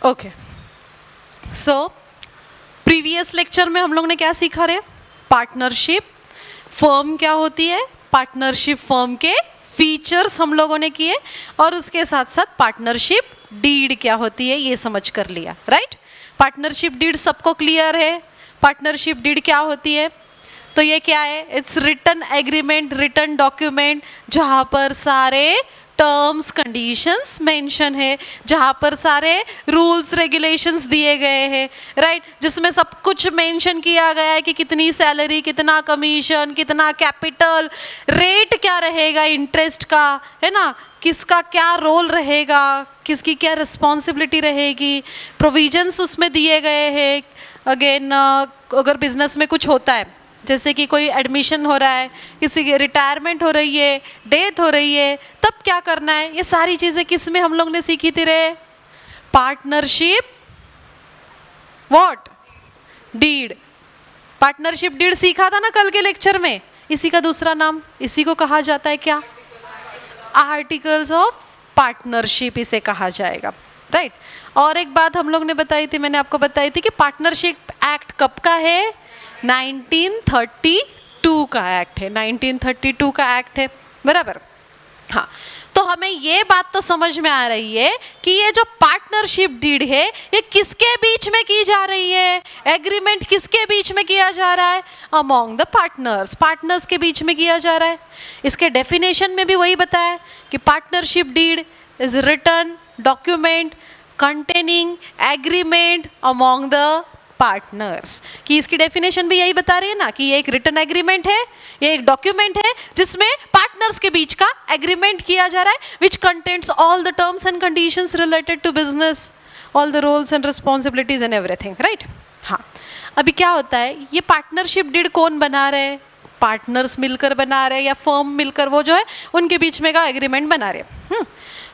Okay, so previous lecture में हम लोग ने क्या सीखा रे? पार्टनरशिप फर्म क्या होती है, पार्टनरशिप फर्म के फीचर्स हम लोगों ने किए, और उसके साथ साथ पार्टनरशिप डीड क्या होती है ये समझ कर लिया, राइट? पार्टनरशिप डीड सबको क्लियर है? पार्टनरशिप डीड क्या होती है? तो ये क्या है? It's written agreement, written document, जहाँ पर सारे टर्म्स कंडीशंस मेंशन है, जहाँ पर सारे रूल्स रेगुलेशंस दिए गए हैं, राइट? जिसमें सब कुछ मेंशन किया गया है कि कितनी सैलरी, कितना कमीशन, कितना कैपिटल, रेट क्या रहेगा इंटरेस्ट का, है ना, किसका क्या रोल रहेगा, किसकी क्या रिस्पॉन्सिबिलिटी रहेगी, प्रोविजंस उसमें दिए गए हैं। अगेन अगर बिजनेस में कुछ होता है, जैसे कि कोई एडमिशन हो रहा है, किसी की रिटायरमेंट हो रही है, डेथ हो रही है, तब क्या करना है, ये सारी चीज़ें किस में हम लोग ने सीखी थी रे? Partnership what? Deed. Partnership deed सीखा था ना कल के लेक्चर में। इसी का दूसरा नाम, इसी को कहा जाता है क्या? आर्टिकल्स ऑफ पार्टनरशिप इसे कहा जाएगा, राइट? और एक बात हम लोग ने बताई थी, मैंने आपको बताई थी कि पार्टनरशिप एक्ट कब का है? 1932 का एक्ट है, 1932 का एक्ट है, बराबर? हाँ, तो हमें ये बात तो समझ में आ रही है कि ये जो पार्टनरशिप डीड है ये किसके बीच में की जा रही है? एग्रीमेंट किसके बीच में किया जा रहा है? अमॉन्ग द पार्टनर्स, पार्टनर्स के बीच में किया जा रहा है। इसके डेफिनेशन में भी वही बताया कि partnership deed is written document containing agreement among the partners. कि इसकी डेफिनेशन भी यही बता रही है ना कि ये एक रिटन एग्रीमेंट है, ये एक डॉक्यूमेंट है जिसमें पार्टनर्स के बीच का एग्रीमेंट किया जा रहा है, which contents all the terms and conditions related to business, all the roles and responsibilities and everything, right? हाँ, अभी क्या होता है, ये पार्टनरशिप डीड कौन बना रहे हैं? पार्टनर्स मिलकर बना रहे हैं या फर्म मिलकर, वो जो है उनके बीच में का एग्रीमेंट बना रहे हैं।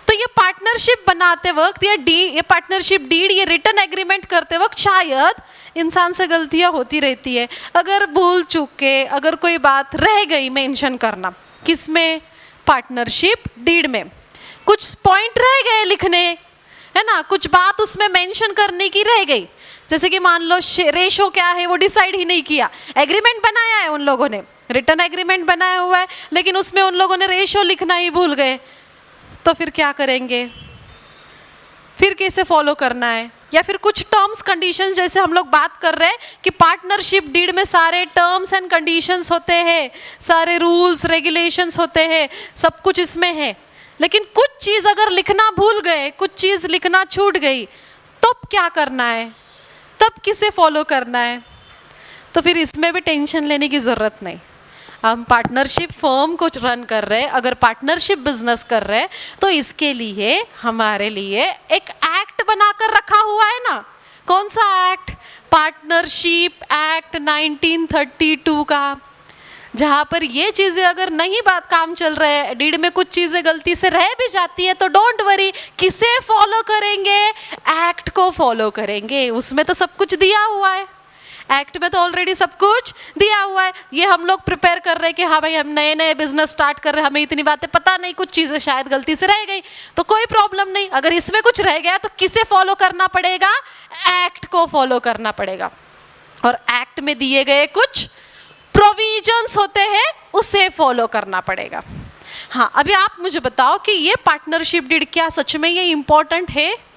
तो ये पार्टनरशिप बनाते वक्त ये पार्टनरशिप डीड, ये रिटन एग्रीमेंट करते वक्त शायद इंसान से गलतियां होती रहती है। अगर भूल चूक के अगर कोई बात रह गई मेंशन करना, किसमें? पार्टनरशिप डीड में कुछ पॉइंट रह गए लिखने, है ना, कुछ बात उसमें मेंशन करने की रह गई। जैसे कि मान लो रेशो क्या है वो डिसाइड ही नहीं किया, एग्रीमेंट बनाया है उन लोगों ने, रिटन एग्रीमेंट बनाया हुआ है, लेकिन उसमें उन लोगों ने रेशो लिखना ही भूल गए, तो फिर क्या करेंगे? फिर कैसे फॉलो करना है? या फिर कुछ टर्म्स कंडीशंस, जैसे हम लोग बात कर रहे हैं कि पार्टनरशिप डीड में सारे टर्म्स एंड कंडीशंस होते हैं, सारे रूल्स रेगुलेशंस होते हैं, सब कुछ इसमें है, लेकिन कुछ चीज़ अगर लिखना भूल गए, कुछ चीज़ लिखना छूट गई, तब क्या करना है? तब किसे फॉलो करना है? तो फिर इसमें भी टेंशन लेने की ज़रूरत नहीं। हम पार्टनरशिप फर्म को रन कर रहे हैं, अगर पार्टनरशिप बिजनेस कर रहे हैं, तो इसके लिए हमारे लिए एक एक्ट बनाकर रखा हुआ है ना। कौन सा एक्ट? पार्टनरशिप एक्ट 1932 का, जहाँ पर ये चीज़ें अगर नहीं बात काम चल रहे हैं, डीड में कुछ चीज़ें गलती से रह भी जाती है, तो डोंट वरी, किसे फॉलो करेंगे? एक्ट को फॉलो करेंगे। उसमें तो सब कुछ दिया हुआ है, एक्ट में तो ऑलरेडी सब कुछ दिया हुआ है। ये हम लोग प्रिपेयर कर रहे हैं कि हाँ भाई हम नए नए बिजनेस स्टार्ट कर रहे हैं, हमें इतनी बातें पता नहीं, कुछ चीज़ें शायद गलती से रह गई, तो कोई प्रॉब्लम नहीं। अगर इसमें कुछ रह गया तो किसे फॉलो करना पड़ेगा? एक्ट को फॉलो करना पड़ेगा, और एक्ट में दिए गए कुछ प्रोविजंस होते हैं उसे फॉलो करना पड़ेगा। हाँ, अभी आप मुझे बताओ कि ये पार्टनरशिप डीड क्या सच में ये इम्पोर्टेंट है?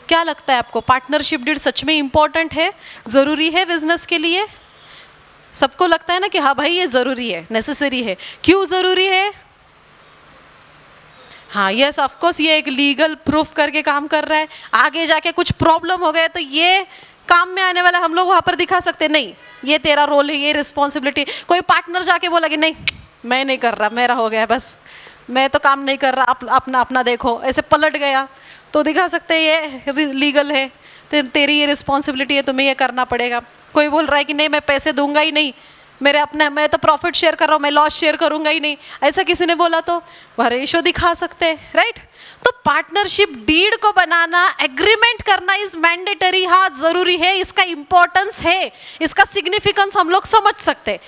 क्या लगता है आपको? पार्टनरशिप डीड सच में इम्पोर्टेंट है, ज़रूरी है बिजनेस के लिए? सबको लगता है ना कि हाँ भाई ये ज़रूरी है, नेसेसरी है। क्यों ज़रूरी है? हाँ, यस ऑफ कोर्स, ये एक लीगल प्रूफ करके काम कर रहा है। आगे जाके कुछ प्रॉब्लम हो गए तो ये काम में आने वाला हम लोग वहाँ पर दिखा सकते नहीं, ये तेरा रोल है, ये रिस्पॉन्सिबिलिटी। कोई पार्टनर जाके बोला कि नहीं मैं नहीं कर रहा, मेरा हो गया बस, मैं तो काम नहीं कर रहा, अपना अपना देखो, ऐसे पलट गया, तो दिखा सकते हैं ये लीगल है, तेरी ये रिस्पॉन्सिबिलिटी है, तुम्हें ये करना पड़ेगा। कोई बोल रहा है कि नहीं मैं पैसे दूंगा ही नहीं, मेरे अपने, मैं तो प्रॉफिट शेयर कर रहा हूँ, मैं लॉस शेयर करूंगा ही नहीं, ऐसा किसी ने बोला तो वह रेशो दिखा सकते हैं, राइट? तो पार्टनरशिप डीड को बनाना, एग्रीमेंट करना इज मैंडेटरी, हाँ जरूरी है, इसका इंपॉर्टेंस है, इसका सिग्निफिकेंस हम लोग समझ सकते,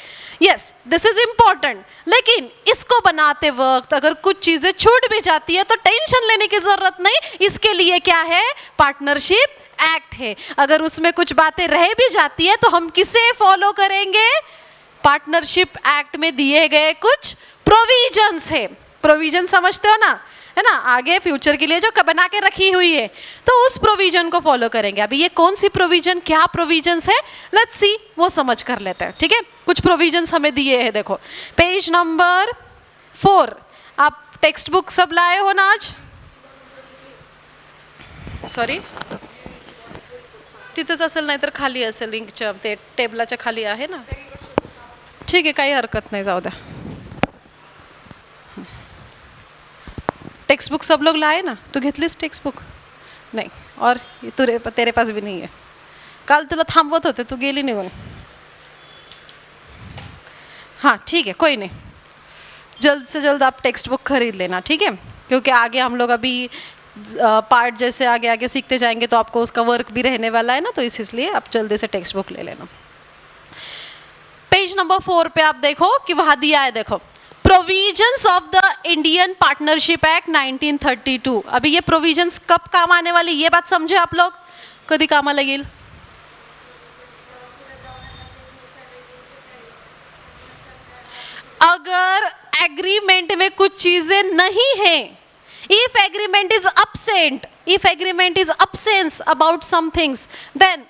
यस दिस इज इंपॉर्टेंट। लेकिन इसको बनाते वक्त अगर कुछ चीजें छूट भी जाती है तो टेंशन लेने की जरूरत नहीं, इसके लिए क्या है, पार्टनरशिप एक्ट है। अगर उसमें कुछ बातें रह भी जाती है तो हम किसे फॉलो करेंगे, पार्टनरशिप एक्ट में दिए गए कुछ प्रोविजंस है। प्रोविजन समझते हो ना, है ना, आगे फ्यूचर के लिए जो बना के रखी हुई है, तो उस प्रोविजन को फॉलो करेंगे। अभी ये कौन सी प्रोविजन, क्या प्रोविजंस है, लेट्स सी, वो समझ कर लेते हैं, ठीक है। कुछ प्रोविजंस हमें दिए हैं, देखो पेज नंबर 4। आप टेक्स्ट बुक सब लाए हो ना आज, सॉरी तिथंच असेल नाहीतर खाली असेल, लिंकच्या ते टेबलाच्या खाली आहे ना, ठीक आहे काही हरकत नाही, जाऊ द्या। टेक्स्ट बुक सब लोग लाए ना, तू घेतलीस टेक्स्ट बुक नाही, और तेरे पास भी नहीं है, काल तुला थांबवत होते, तू गेली निघून, हाँ ठीक है कोई नहीं, जल्द से जल्द आप टेक्स्ट बुक खरीद लेना, ठीक है, क्योंकि आगे हम लोग अभी पार्ट जैसे आगे आगे सीखते जाएंगे तो आपको उसका वर्क भी रहने वाला है ना, तो इसलिए आप जल्दी से टेक्स्ट बुक ले लेना। पेज नंबर 4 पे आप देखो कि वहां दिया है, देखो provisions of the Indian partnership act 1932। अभी ये प्रोविजंस कब काम आने वाली, ये बात समझे आप लोग, कधी कामाला येईल, अगर एग्रीमेंट में कुछ चीजें नहीं है, if agreement is absent, if agreement is absence about some things, then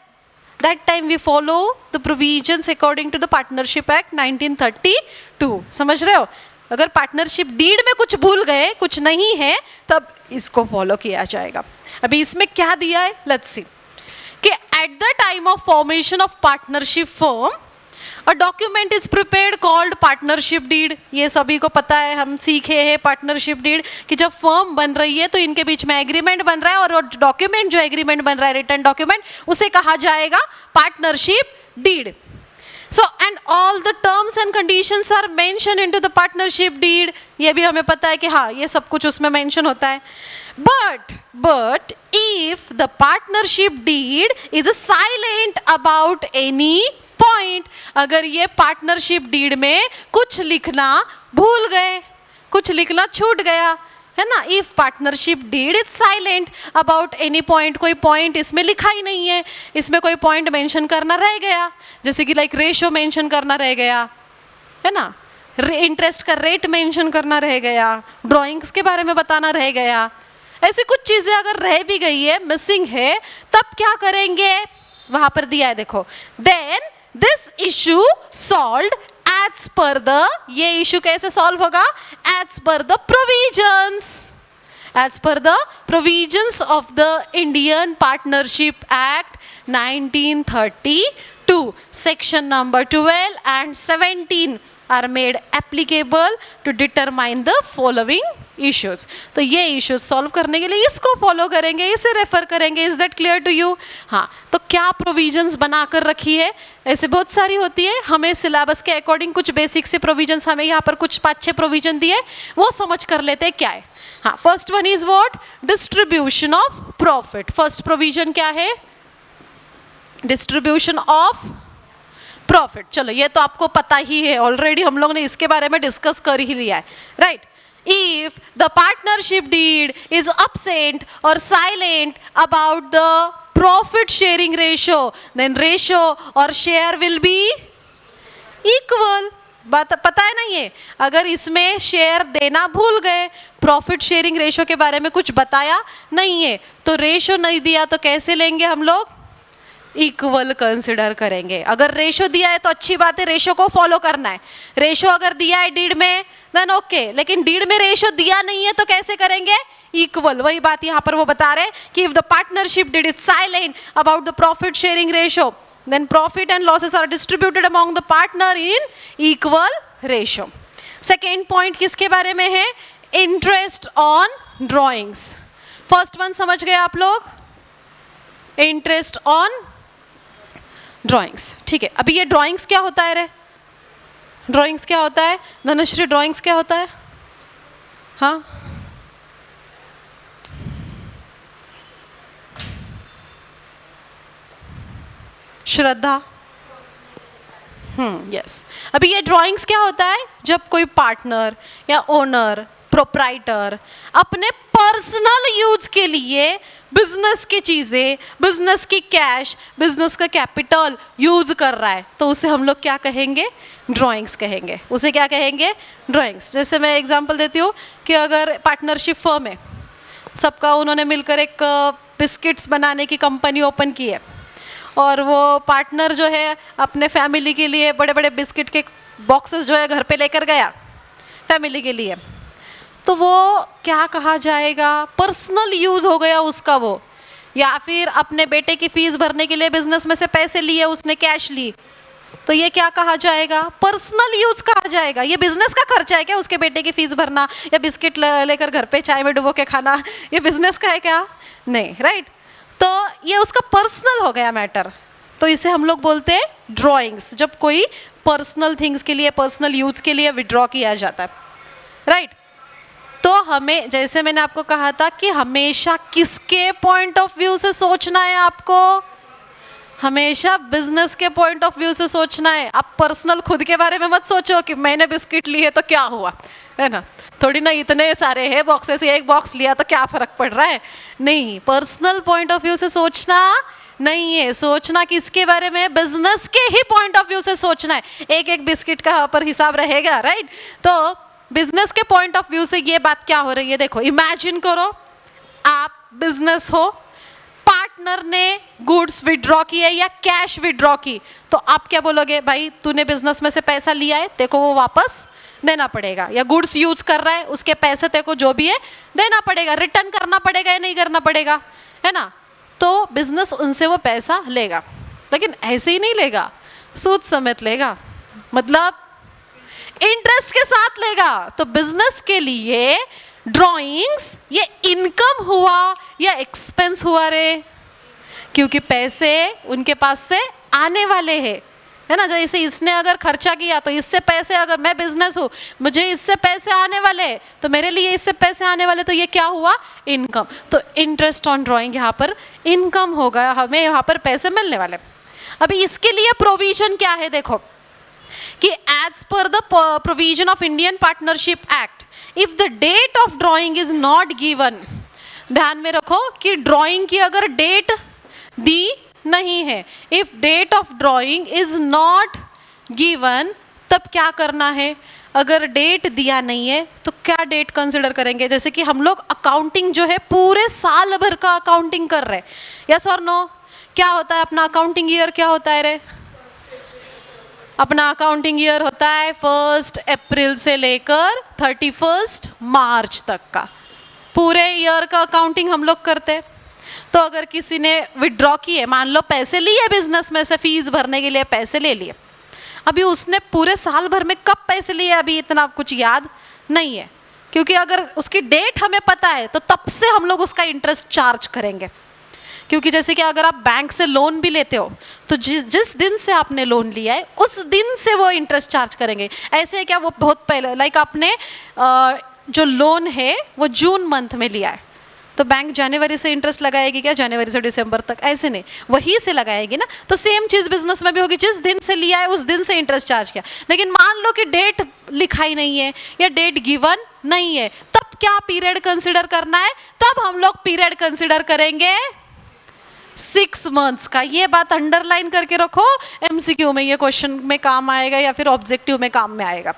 that time we follow the provisions according to the partnership act 1932। समझ रहे हो, अगर पार्टनरशिप डीड में कुछ भूल गए, कुछ नहीं है, तब इसको फॉलो किया जाएगा। अभी इसमें क्या दिया है, लेट्स सी, कि at the time of formation of partnership firm a document is prepared called partnership deed. ये सभी को पता है, हम सीखे हैं पार्टनरशिप डीड कि जब फर्म बन रही है तो इनके बीच में एग्रीमेंट बन रहा है, और डॉक्यूमेंट जो एग्रीमेंट बन रहा है, रिटर्न डॉक्यूमेंट, उसे कहा जाएगा partnership deed. So and all the terms and conditions are mention into the partnership deed. ये भी हमें पता है कि हाँ ये सब कुछ उसमें मेंशन होता है। But if the partnership deed is silent about any point, अगर ये पार्टनरशिप डीड में कुछ लिखना भूल गए, कुछ लिखना छूट गया, है ना, if partnership deed is silent about any point, कोई पॉइंट इसमें लिखा ही नहीं है, इसमें कोई पॉइंट मेंशन करना रह गया, जैसे कि लाइक रेशो मेंशन करना रह गया, है ना, इंटरेस्ट का रेट मेंशन करना रह गया, ड्राइंग्स के बारे में बताना रह गया, ऐसी कुछ चीजें अगर रह भी गई है, मिसिंग है, तब क्या करेंगे, वहां पर दिया है देखो, then this issue solved as per the, ये इशू कैसे सॉल्व होगा, as per the provisions, as per the provisions of the Indian partnership act 1932, section number 12 and 17 are made applicable to determine the following issues। तो ये issues solve करने के लिए इसको follow करेंगे, इसे रेफर करेंगे। Is that clear to you? हाँ, तो क्या प्रोविजंस बनाकर रखी है, ऐसे बहुत सारी होती है, हमें सिलेबस के अकॉर्डिंग कुछ बेसिक से प्रोविजंस, हमें यहाँ पर कुछ 5-6 प्रोविजन दिए, वो समझ कर लेते हैं क्या है। हाँ, first one is what, distribution of profit. First provision क्या है, डिस्ट्रीब्यूशन ऑफ प्रॉफिट। चलो ये तो आपको पता ही है, ऑलरेडी हम लोग ने इसके बारे में डिस्कस कर ही लिया है, right. If the partnership deed is absent or silent about the profit sharing ratio, then ratio or share will be equal। बात पता है ना, ये अगर इसमें शेयर देना भूल गए, प्रॉफिट शेयरिंग रेशो के बारे में कुछ बताया नहीं है, तो रेशो नहीं दिया तो कैसे लेंगे हम लोग, इक्वल कंसिडर करेंगे। अगर रेशो दिया है तो अच्छी बात है, रेशो को फॉलो करना है। रेशो अगर दिया है डीड में देन ओके, लेकिन डीड में रेशो दिया नहीं है तो कैसे करेंगे, इक्वल। वही बात यहाँ पर वो बता रहे कि if the partnership deed is silent about the profit sharing ratio, then profit and losses are distributed among the partner in equal ratio. Second point किसके बारे में है, interest on drawings. First one समझ गए आप लोग, इंटरेस्ट ऑन ड्राइंग्स, ठीक है। अभी ये ड्राइंग्स क्या होता है रे, ड्राइंग्स क्या होता है धनुश्री, ड्राइंग्स क्या होता है, हाँ श्रद्धा? यस। अभी ये ड्राइंग्स क्या होता है, जब कोई पार्टनर या ओनर, प्रोप्राइटर अपने पर्सनल यूज के लिए बिजनेस की चीजें, बिजनेस की कैश, बिजनेस का कैपिटल यूज कर रहा है, तो उसे हम लोग क्या कहेंगे? ड्राइंग्स कहेंगे। उसे क्या कहेंगे? ड्राइंग्स। जैसे मैं एग्जांपल देती हूँ कि अगर पार्टनरशिप फर्म है, सबका उन्होंने मिलकर एक बिस्किट्स बनाने की कंपनी ओपन की है, और वो पार्टनर जो है अपने फैमिली के लिए बड़े बड़े बिस्किट के बॉक्सेस जो है घर पे लेकर गया फैमिली के लिए, तो वो क्या कहा जाएगा? पर्सनल यूज़ हो गया उसका वो। या फिर अपने बेटे की फीस भरने के लिए बिजनेस में से पैसे लिए उसने, कैश ली, तो ये क्या कहा जाएगा? पर्सनल यूज कहा जाएगा। ये बिजनेस का खर्चा है क्या, उसके बेटे की फीस भरना या बिस्किट लेकर घर पे चाय में डुबो के खाना? ये बिजनेस का है क्या? नहीं, राइट। तो ये उसका पर्सनल हो गया मैटर, तो इसे हम लोग बोलते हैं ड्राइंग्स, जब कोई पर्सनल थिंग्स के लिए, पर्सनल यूज के लिए विड्रॉ किया जाता है, राइट। तो हमें, जैसे मैंने आपको कहा था कि हमेशा किसके पॉइंट ऑफ व्यू से सोचना है आपको? हमेशा बिजनेस के पॉइंट ऑफ व्यू से सोचना है। आप पर्सनल खुद के बारे में मत सोचो कि मैंने बिस्किट ली है तो क्या हुआ, है ना, थोड़ी ना इतने सारे हैं बॉक्सेस, एक बॉक्स लिया तो क्या फर्क पड़ रहा है। नहीं, पर्सनल पॉइंट ऑफ व्यू से सोचना नहीं है। सोचना किसके बारे में? बिजनेस के ही पॉइंट ऑफ व्यू से सोचना है। एक एक बिस्किट का पर हिसाब रहेगा, राइट। तो बिजनेस के पॉइंट ऑफ व्यू से ये बात क्या हो रही है, देखो, इमेजिन करो आप बिजनेस हो, पार्टनर ने गुड्स विड्रॉ किए या कैश विड्रॉ की, तो आप क्या बोलोगे? भाई तूने बिजनेस में से पैसा लिया है, तेको वो वापस देना पड़ेगा, या गुड्स यूज कर रहा है, उसके पैसे तेको जो भी है देना पड़ेगा, रिटर्न करना पड़ेगा या नहीं करना पड़ेगा, है ना। तो बिजनेस उनसे वो पैसा लेगा, लेकिन ऐसे ही नहीं लेगा, सूद समेत लेगा, मतलब इंटरेस्ट के साथ लेगा। तो बिजनेस के लिए ड्राइंग्स ये इनकम हुआ या एक्सपेंस हुआ रे? क्योंकि पैसे उनके पास से आने वाले हैं, है ना। जैसे इसने अगर खर्चा किया तो इससे पैसे, अगर मैं बिजनेस हूँ, मुझे इससे पैसे आने वाले, तो मेरे लिए इससे पैसे आने वाले, तो ये क्या हुआ? इनकम। तो इंटरेस्ट ऑन ड्राइंग यहाँ पर इनकम होगा, हमें यहाँ पर पैसे मिलने वाले। अभी इसके लिए प्रोविजन क्या है, देखो कि as per the provision of Indian partnership act, if the date of drawing is not given, ध्यान में रखो कि ड्राइंग की अगर डेट दी नहीं है, if date of drawing is not given, तब क्या करना है? अगर डेट दिया नहीं है तो क्या डेट कंसिडर करेंगे? जैसे कि हम लोग अकाउंटिंग जो है पूरे साल भर का अकाउंटिंग कर रहे हैं, यस और नो? क्या होता है अपना अकाउंटिंग ईयर? क्या होता है रे? अपना अकाउंटिंग ईयर होता है 1 अप्रैल से लेकर 31 मार्च तक का, पूरे ईयर का अकाउंटिंग हम लोग करते हैं। तो अगर किसी ने विड्रॉ किए, मान लो पैसे लिए बिजनेस में से, फीस भरने के लिए पैसे ले लिए, अभी उसने पूरे साल भर में कब पैसे लिए अभी इतना कुछ याद नहीं है, क्योंकि अगर उसकी डेट हमें पता है तो तब से हम लोग उसका इंटरेस्ट चार्ज करेंगे। क्योंकि जैसे कि अगर आप बैंक से लोन भी लेते हो तो जिस दिन से आपने लोन लिया है उस दिन से वो इंटरेस्ट चार्ज करेंगे। ऐसे है क्या? वो बहुत पहले, लाइक आपने जो लोन है वो जून मंथ में लिया है, तो बैंक जनवरी से इंटरेस्ट लगाएगी क्या? जनवरी से दिसंबर तक? ऐसे नहीं, वही से लगाएगी ना। तो सेम चीज़ बिजनेस में भी होगी, जिस दिन से लिया है उस दिन से इंटरेस्ट चार्ज किया। लेकिन मान लो कि डेट लिखाई नहीं है या डेट गिवन नहीं है, तब क्या पीरियड कंसिडर करना है? तब हम लोग पीरियड कंसिडर करेंगे 6 मंथ्स का। ये बात अंडरलाइन करके रखो, एमसीक्यू में ये क्वेश्चन में काम आएगा या फिर ऑब्जेक्टिव में काम में आएगा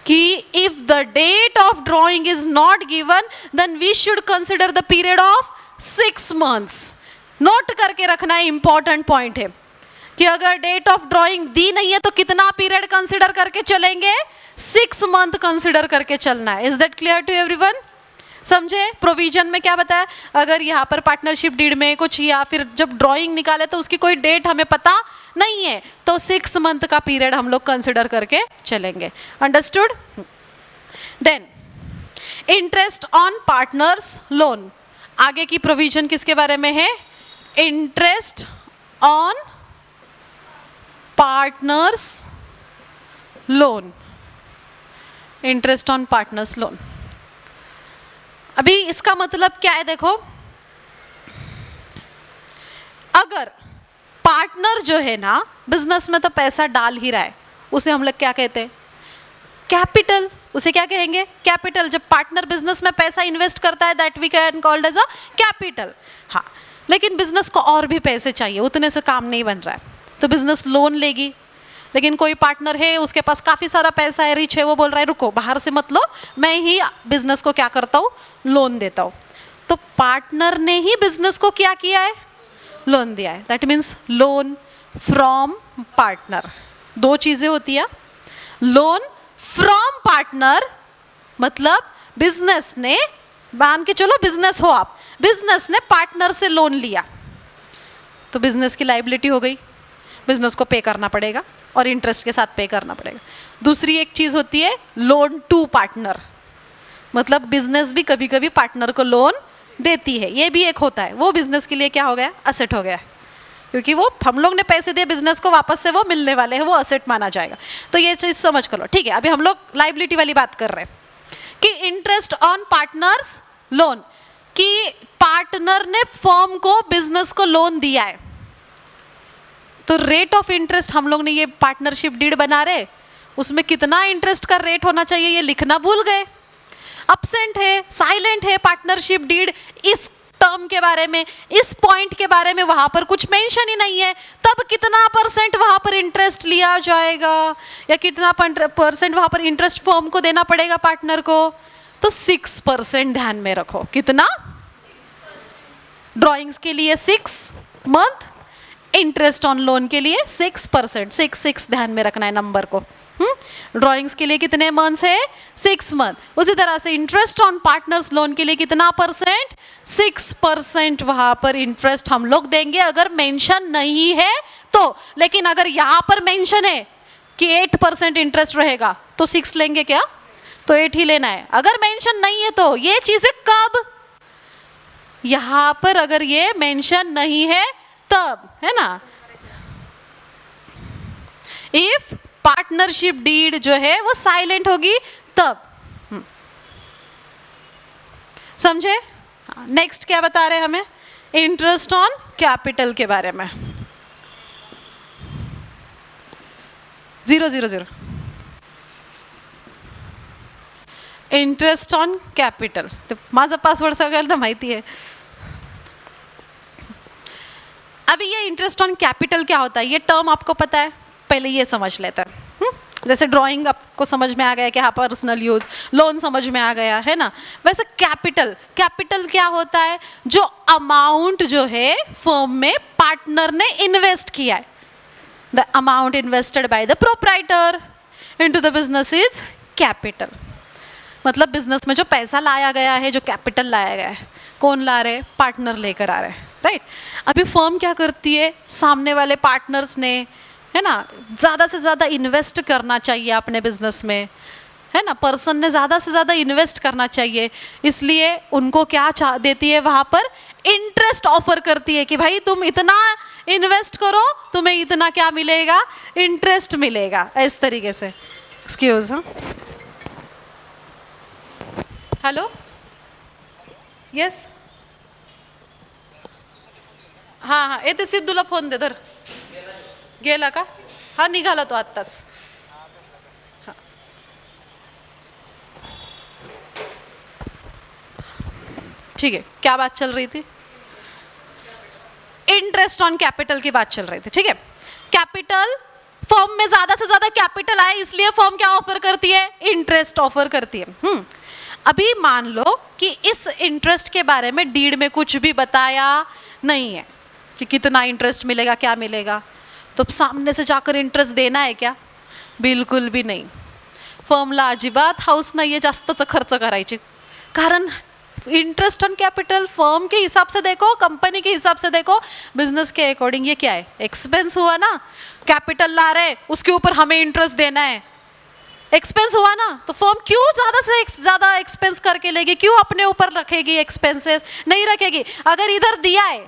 कि if the date of drawing is not given then we should consider the period of 6 months. Note करके रखना है, इंपॉर्टेंट पॉइंट है कि अगर डेट ऑफ ड्राइंग दी नहीं है तो कितना पीरियड कंसिडर करके चलेंगे? 6 मंथ कंसिडर करके चलना है। Is that clear to everyone? समझे? प्रोविजन में क्या बताया? अगर यहाँ पर पार्टनरशिप डीड में कुछ, या फिर जब ड्राइंग निकाले तो उसकी कोई डेट हमें पता नहीं है, तो 6 मंथ का पीरियड हम लोग कंसिडर करके चलेंगे। Understood? Then interest on partners loan, आगे की प्रोविजन किसके बारे में है? Interest on partners loan, interest on partners loan. अभी इसका मतलब क्या है? देखो, अगर पार्टनर जो है ना बिजनेस में तो पैसा डाल ही रहा है, उसे हम लोग क्या कहते हैं? कैपिटल। उसे क्या कहेंगे? कैपिटल। जब पार्टनर बिजनेस में पैसा इन्वेस्ट करता है that we can called as a capital. हाँ, लेकिन बिजनेस को और भी पैसे चाहिए, उतने से काम नहीं बन रहा है, तो बिजनेस लोन लेगी। लेकिन कोई पार्टनर है, उसके पास काफ़ी सारा पैसा है, रिच है, वो बोल रहा है रुको बाहर से मत लो, मैं ही बिजनेस को क्या करता हूँ? लोन देता हूँ। तो पार्टनर ने ही बिजनेस को क्या किया है? लोन दिया है। That means loan from partner. दो चीज़ें होती है। लोन फ्रॉम पार्टनर मतलब बिजनेस ने, मान के चलो बिजनेस हो आप, बिजनेस ने पार्टनर से लोन लिया तो बिजनेस की लाइबिलिटी हो गई, बिजनेस को पे करना पड़ेगा और इंटरेस्ट के साथ पे करना पड़ेगा। दूसरी एक चीज़ होती है लोन टू पार्टनर, मतलब बिजनेस भी कभी कभी पार्टनर को लोन देती है, ये भी एक होता है। वो बिजनेस के लिए क्या हो गया? असेट हो गया, क्योंकि वो हम लोग ने पैसे दिए बिजनेस को, वापस से वो मिलने वाले हैं, वो असेट माना जाएगा। तो ये चीज़ समझ कर लो, ठीक है। अभी हम लोग लाइबिलिटी वाली बात कर रहे हैं कि इंटरेस्ट ऑन पार्टनर्स लोन, कि पार्टनर ने फर्म को बिजनेस को लोन दिया है, तो रेट ऑफ इंटरेस्ट हम लोग ने ये पार्टनरशिप डीड बना रहे, उसमें कितना इंटरेस्ट का रेट होना चाहिए ये लिखना भूल गए। अब्सेंट है, साइलेंट है पार्टनरशिप डीड, इस टर्म के बारे में, इस पॉइंट के बारे में वहां पर कुछ मेंशन ही नहीं है, तब कितना परसेंट वहां पर इंटरेस्ट लिया जाएगा या कितना परसेंट वहां पर इंटरेस्ट फर्म को देना पड़ेगा पार्टनर को? तो 6% ध्यान में रखो। कितना? ड्राइंग्स के लिए 6 मंथ, इंटरेस्ट ऑन लोन के लिए 6%। 6 ध्यान में रखना है नंबर को। ड्राइंग्स के लिए कितने मंथ्स है? 6 मंथ। उसी तरह से इंटरेस्ट ऑन पार्टनर्स लोन के लिए कितना परसेंट? 6% वहां पर इंटरेस्ट हम लोग देंगे अगर मेंशन नहीं है तो। लेकिन अगर यहां पर मेंशन है कि 8% इंटरेस्ट रहेगा तो 6 लेंगे क्या? तो 8 ही लेना है। अगर मेंशन नहीं है तो ये चीजें कब? यहां पर अगर ये मेंशन नहीं है तब, है ना। इफ पार्टनरशिप डीड जो है वो साइलेंट होगी तब। समझे? नेक्स्ट क्या बता रहे हैं हमें? इंटरेस्ट ऑन कैपिटल के बारे में। 000 इंटरेस्ट ऑन कैपिटल। तो माझा पासवर्ड सगळ्यांना माहिती है। अभी ये इंटरेस्ट ऑन कैपिटल क्या होता है, ये टर्म आपको पता है? पहले ये समझ लेते हैं। जैसे ड्राइंग आपको समझ में आ गया कि हाँ पर्सनल यूज, लोन समझ में आ गया है ना, वैसे कैपिटल, कैपिटल क्या होता है? जो अमाउंट जो है फर्म में पार्टनर ने इन्वेस्ट किया है, the amount invested by the proprietor into the business is capital. मतलब बिजनेस में जो पैसा लाया गया है, जो कैपिटल लाया गया है, कौन ला रहे? पार्टनर लेकर आ रहे हैं, राइट। अभी फर्म क्या करती है? सामने वाले पार्टनर्स ने, है ना, ज़्यादा से ज़्यादा इन्वेस्ट करना चाहिए अपने बिजनेस में, है ना, पर्सन ने ज़्यादा से ज़्यादा इन्वेस्ट करना चाहिए, इसलिए उनको क्या देती है वहाँ पर? इंटरेस्ट ऑफर करती है कि भाई तुम इतना इन्वेस्ट करो, तुम्हें इतना क्या मिलेगा? इंटरेस्ट मिलेगा। इस तरीके से। एक्सक्यूज, हाँ, हॅलो, येस, हां हां, येते सिद्धूला फोन दे. धर. गेला का? हा निघाला तो आत्ताच. ठीक है, क्या बात चल रही थी? इंटरेस्ट ऑन कैपिटल की बात चल रही थी. ठीक है, कैपिटल, फर्म में ज्यादा से ज्यादा कैपिटल आए इसलिए फर्म क्या ऑफर करती है? इंटरेस्ट ऑफर करती है. अभी मान लो कि इस इंटरेस्ट के बारे में डीड में कुछ भी बताया नहीं है कि कितना इंटरेस्ट मिलेगा, क्या मिलेगा, तो सामने से जाकर इंटरेस्ट देना है क्या? बिल्कुल भी नहीं. फर्मला अजिबात हाऊस नाही आहे जास्तच खर्च करायची, कारण इंटरेस्ट ऑन कैपिटल फर्म के हिसाब से देखो, कंपनी के हिसाब से देखो, बिजनेस के अकॉर्डिंग ये क्या है? एक्सपेंस हुआ ना. कैपिटल ला रहे, उसके ऊपर हमें इंटरेस्ट देना है, एक्सपेंस हुआ ना. तो फर्म क्यों ज़्यादा से ज़्यादा एक्सपेंस करके लेगी? क्यों अपने ऊपर रखेगी एक्सपेंसेस? नहीं रखेगी. अगर इधर दिया है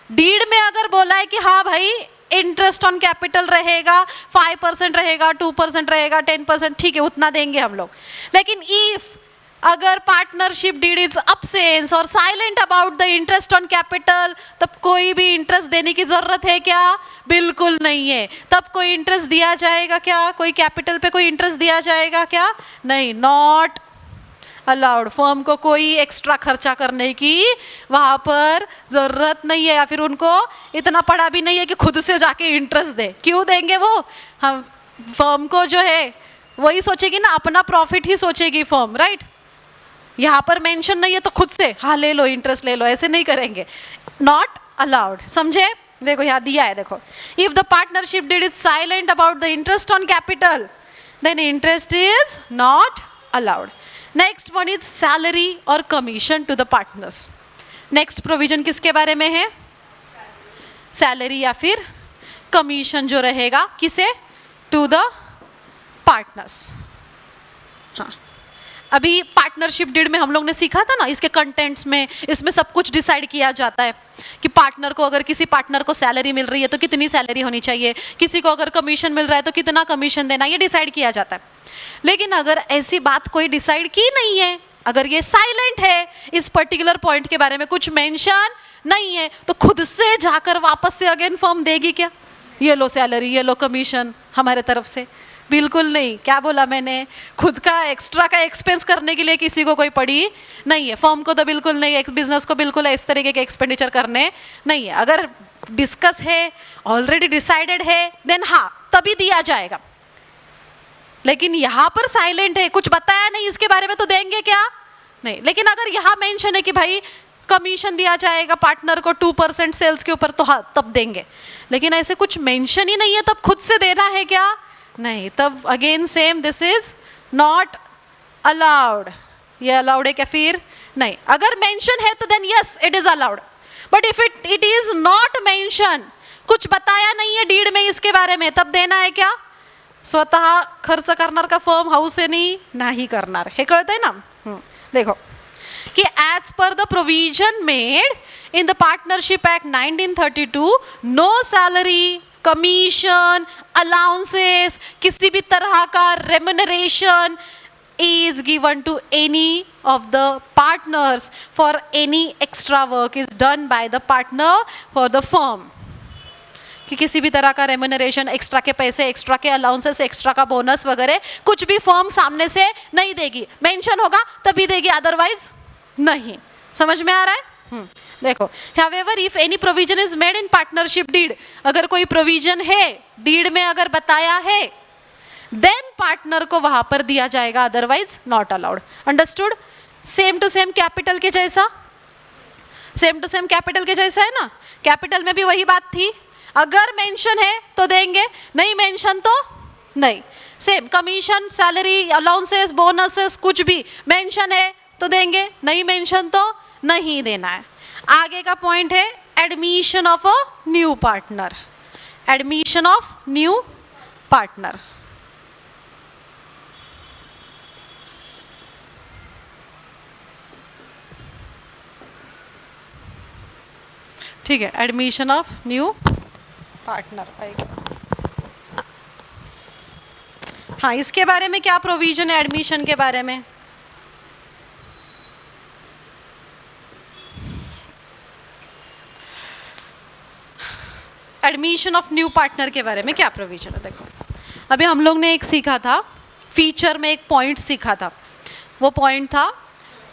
डीड में, अगर बोला है कि हाँ भाई इंटरेस्ट ऑन कैपिटल रहेगा, 5% रहेगा, 2% रहेगा, 10%, ठीक है उतना देंगे हम लोग. लेकिन इफ अगर पार्टनरशिप डीड इज अब्सेंस और silent about the interest on capital, तब कोई भी इंटरेस्ट देने की जरूरत है क्या? बिल्कुल नहीं है। तब कोई इंटरेस्ट दिया जाएगा क्या? कोई कैपिटल पे कोई इंटरेस्ट दिया जाएगा क्या? नहीं, नॉट अलाउड। फर्म को कोई एक्स्ट्रा खर्चा करने की वहां पर जरूरत नहीं है, या फिर उनको इतना पड़ा भी नहीं है कि खुद से जाके इंटरेस्ट दे। क्यों देंगे वो? हम फर्म को जो है वही सोचेगी ना, अपना प्रॉफिट ही सोचेगी फर्म, राइट? यहाँ पर मेंशन नहीं है तो खुद से हाँ ले लो, इंटरेस्ट ले लो, ऐसे नहीं करेंगे। नॉट अलाउड, समझे? देखो यहाँ दिया है, देखो, if the partnership deed is silent about the interest on capital then interest is not allowed. Next one is salary और commission to the partners. Next provision किसके बारे में है? सैलरी या फिर कमीशन जो रहेगा किसे? To the partners. हाँ, अभी पार्टनरशिप डीड में हम लोग ने सीखा था ना, इसके कंटेंट्स में, इसमें सब कुछ डिसाइड किया जाता है कि पार्टनर को, अगर किसी पार्टनर को सैलरी मिल रही है तो कितनी सैलरी होनी चाहिए, किसी को अगर कमीशन मिल रहा है तो कितना कमीशन देना, ये डिसाइड किया जाता है। लेकिन अगर ऐसी बात कोई डिसाइड की नहीं है, अगर ये साइलेंट है, इस पर्टिकुलर पॉइंट के बारे में कुछ मेंशन नहीं है, तो खुद से जाकर वापस से अगेन फर्म देगी क्या? ये लो सैलरी, ये लो कमीशन हमारे तरफ से? बिल्कुल नहीं। क्या बोला मैंने? खुद का एक्स्ट्रा का एक्सपेंस करने के लिए किसी को कोई पड़ी नहीं है। फर्म को तो बिल्कुल नहीं, एक बिजनेस को बिल्कुल इस तरीके के एक्सपेंडिचर करने नहीं है। अगर डिस्कस है, ऑलरेडी डिसाइडेड है, देन हाँ तभी दिया जाएगा। लेकिन यहाँ पर साइलेंट है, कुछ बताया नहीं इसके बारे में, तो देंगे क्या? नहीं। लेकिन अगर यहाँ मेंशन है कि भाई कमीशन दिया जाएगा पार्टनर को 2% सेल्स के ऊपर, तो हाँ तब देंगे। लेकिन ऐसे कुछ मेंशन ही नहीं है, तब खुद से देना है क्या? नहीं। तब again same, this is not allowed. ये अलाउड है क्या फिर? नहीं। अगर मेंशन है तो then yes it is allowed, but if it is not mention, कुछ बताया नहीं है डीड में इसके बारे में, तब देना है क्या? स्वतः खर्च करणार का फर्म हाऊसेनी नाही करणार, हे कळतंय ना? देखो कि as per the provision made in the Partnership Act 1932, no salary, commission, allowances, किसी भी तरह का remuneration is given to any of the partners for any extra work is done by the partner for the firm. कि किसी भी तरह का remuneration, extra के पैसे, एक्स्ट्रा के अलाउंसेस, एक्स्ट्रा का बोनस वगैरह कुछ भी फर्म सामने से नहीं देगी। मेंशन होगा तभी देगी, अदरवाइज नहीं। समझ में आ रहा है? देखो, however if any provision is made in partnership deed, अगर कोई प्रोविजन है डीड में अगर बताया है, देन पार्टनर को वहां पर दिया जाएगा, otherwise not allowed. Understood? Same to same capital के जैसा, सेम टू सेम कैपिटल के जैसा है ना। कैपिटल में भी वही बात थी, अगर मेंशन है तो देंगे, नहीं मेंशन तो नहीं। Same commission, salary, allowances, bonuses, कुछ भी मेंशन है तो देंगे, नहीं मेंशन तो नहीं देना है। आगे का पॉइंट है admission of a new partner. Admission of new partner, ठीक है। एडमिशन ऑफ न्यू पार्टनर आएगा। हाँ, इसके बारे में क्या प्रोविजन है एडमिशन के बारे में? एडमिशन ऑफ न्यू पार्टनर के बारे में क्या प्रोविजन है? देखो, अभी हम लोग ने एक सीखा था, फीचर में एक पॉइंट सीखा था। वो पॉइंट था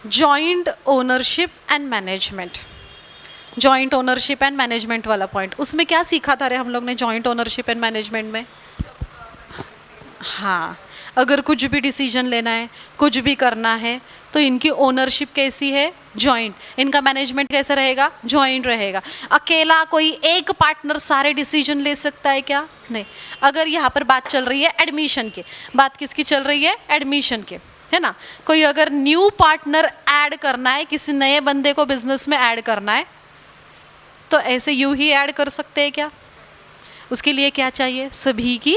joint ownership and management. Joint ownership and management वाला पॉइंट, उसमें क्या सीखा था रे हम लोग ने जॉइंट ओनरशिप एंड मैनेजमेंट में? हाँ, अगर कुछ भी डिसीजन लेना है, कुछ भी करना है, तो इनकी ओनरशिप कैसी है? जॉइंट। इनका मैनेजमेंट कैसा रहेगा? जॉइंट रहेगा। अकेला कोई एक पार्टनर सारे डिसीजन ले सकता है क्या? नहीं। अगर यहाँ पर बात चल रही है एडमिशन की, बात किसकी चल रही है? एडमिशन के, है ना। कोई अगर न्यू पार्टनर ऐड करना है, किसी नए बंदे को बिजनेस में ऐड करना है, तो ऐसे यूं ही ऐड कर सकते हैं क्या? उसके लिए क्या चाहिए? सभी की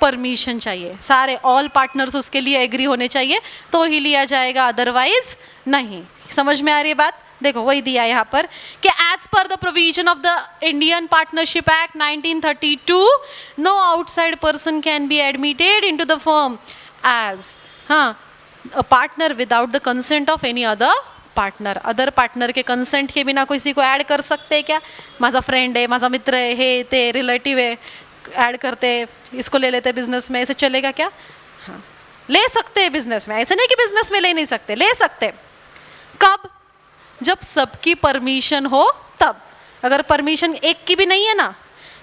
परमिशन चाहिए, सारे ऑल पार्टनर्स उसके लिए एग्री होने चाहिए तो ही लिया जाएगा, अदरवाइज नहीं। समझ में आ रही है बात? देखो, वही दिया यहाँ पर कि as per the provision of the Indian partnership act 1932, no outside person can be admitted into the firm as, हाँ, partner without the consent of any other partner. Other partner के कंसेंट के बिना किसी को ऐड कर सकते हैं क्या? माझा फ्रेंड है, माझा मित्र है, हे ते रिलेटिव है, ऐड करते, इसको ले लेते बिजनेस में, ऐसे चलेगा क्या? हाँ, ले सकते हैं बिजनेस में, ऐसे नहीं कि बिजनेस में ले नहीं सकते, ले सकते. कब? जब सबकी परमिशन हो तब. अगर परमिशन एक की भी नहीं है ना,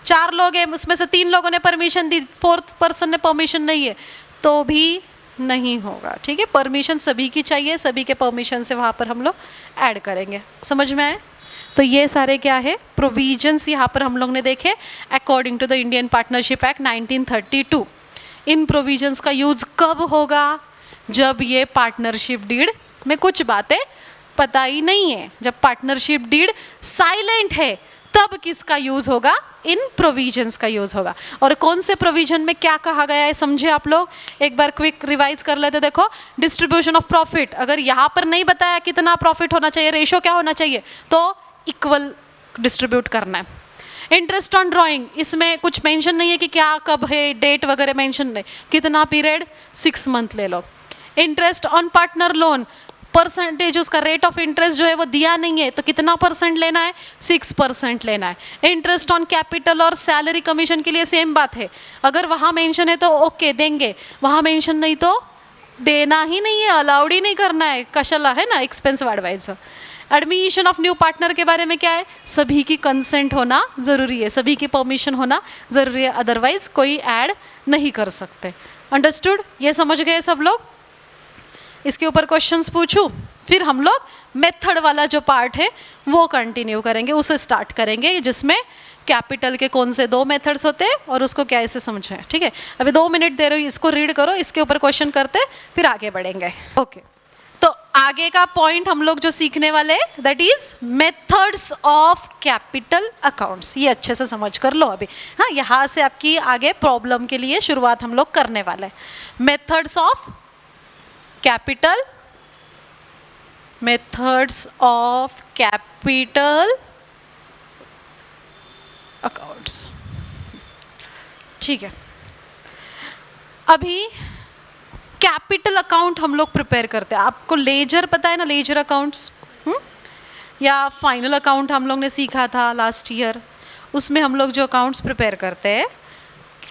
4 लोग हैं, उसमें से 3 लोगों ने परमिशन दी, 4th पर्सन ने परमिशन नहीं है, तो भी नहीं होगा. ठीक है, परमिशन सभी की चाहिए, सभी के परमिशन से वहाँ पर हम लोग ऐड करेंगे. समझ में आए? तो ये सारे क्या है प्रोविजंस यहाँ पर हम लोग ने देखे according to the Indian partnership act 1932. इन प्रोविजंस का यूज कब होगा? जब ये पार्टनरशिप डीड में कुछ बातें पता ही नहीं है, जब पार्टनरशिप डीड साइलेंट है, तब किसका यूज होगा? इन प्रोविजंस का यूज होगा. और कौन से प्रोविजन में क्या कहा गया है समझे आप लोग? एक बार क्विक रिवाइज कर लेते. देखो, डिस्ट्रीब्यूशन ऑफ प्रॉफिट, अगर यहाँ पर नहीं बताया कितना प्रॉफिट होना चाहिए, रेशो क्या होना चाहिए, तो इक्वल डिस्ट्रीब्यूट करना है. इंटरेस्ट ऑन ड्राइंग, इसमें कुछ मेंशन नहीं है कि क्या कब है, डेट वगैरह मेंशन नहीं, कितना पीरियड, 6 मंथ ले लो. Interest on partner loan, percentage उसका रेट ऑफ इंटरेस्ट जो है वो दिया नहीं है, तो कितना % लेना है? 6% लेना है. इंटरेस्ट ऑन कैपिटल और सैलरी कमीशन के लिए सेम बात है. अगर वहाँ मेंशन है तो ओके देंगे, वहाँ मेंशन नहीं तो देना ही नहीं है, अलाउड ही नहीं करना है. कशाला है ना, एक्सपेंस वाढवायचं. एडमिशन ऑफ न्यू पार्टनर के बारे में क्या है? सभी की कंसेंट होना ज़रूरी है, सभी की परमिशन होना ज़रूरी है, अदरवाइज कोई ऐड नहीं कर सकते. अंडरस्टूड? ये समझ गए सब लोग? इसके ऊपर क्वेश्चंस पूछूं, फिर हम लोग मेथड वाला जो पार्ट है वो कंटिन्यू करेंगे, उसे स्टार्ट करेंगे, जिसमें कैपिटल के कौन से 2 मेथड्स होते हैं और उसको कैसे समझना है. ठीक है, अभी 2 मिनट दे रही हूँ, इसको रीड करो, इसके ऊपर क्वेश्चन करते फिर आगे बढ़ेंगे. ओके, तो आगे का पॉइंट हम लोग जो सीखने वाले हैं that is methods of capital accounts. ये अच्छे से समझ कर लो अभी. हाँ, यहाँ से आपकी आगे प्रॉब्लम के लिए शुरुआत हम लोग करने वाले हैं. Methods of capital, methods of capital accounts. ठीक है, अभी कैपिटल अकाउंट हम लोग प्रिपेयर करते हैं. आपको लेजर पता है ना, लेजर अकाउंट्स या फाइनल अकाउंट हम लोग ने सीखा था लास्ट ईयर. उसमें हम लोग जो अकाउंट्स प्रिपेयर करते हैं,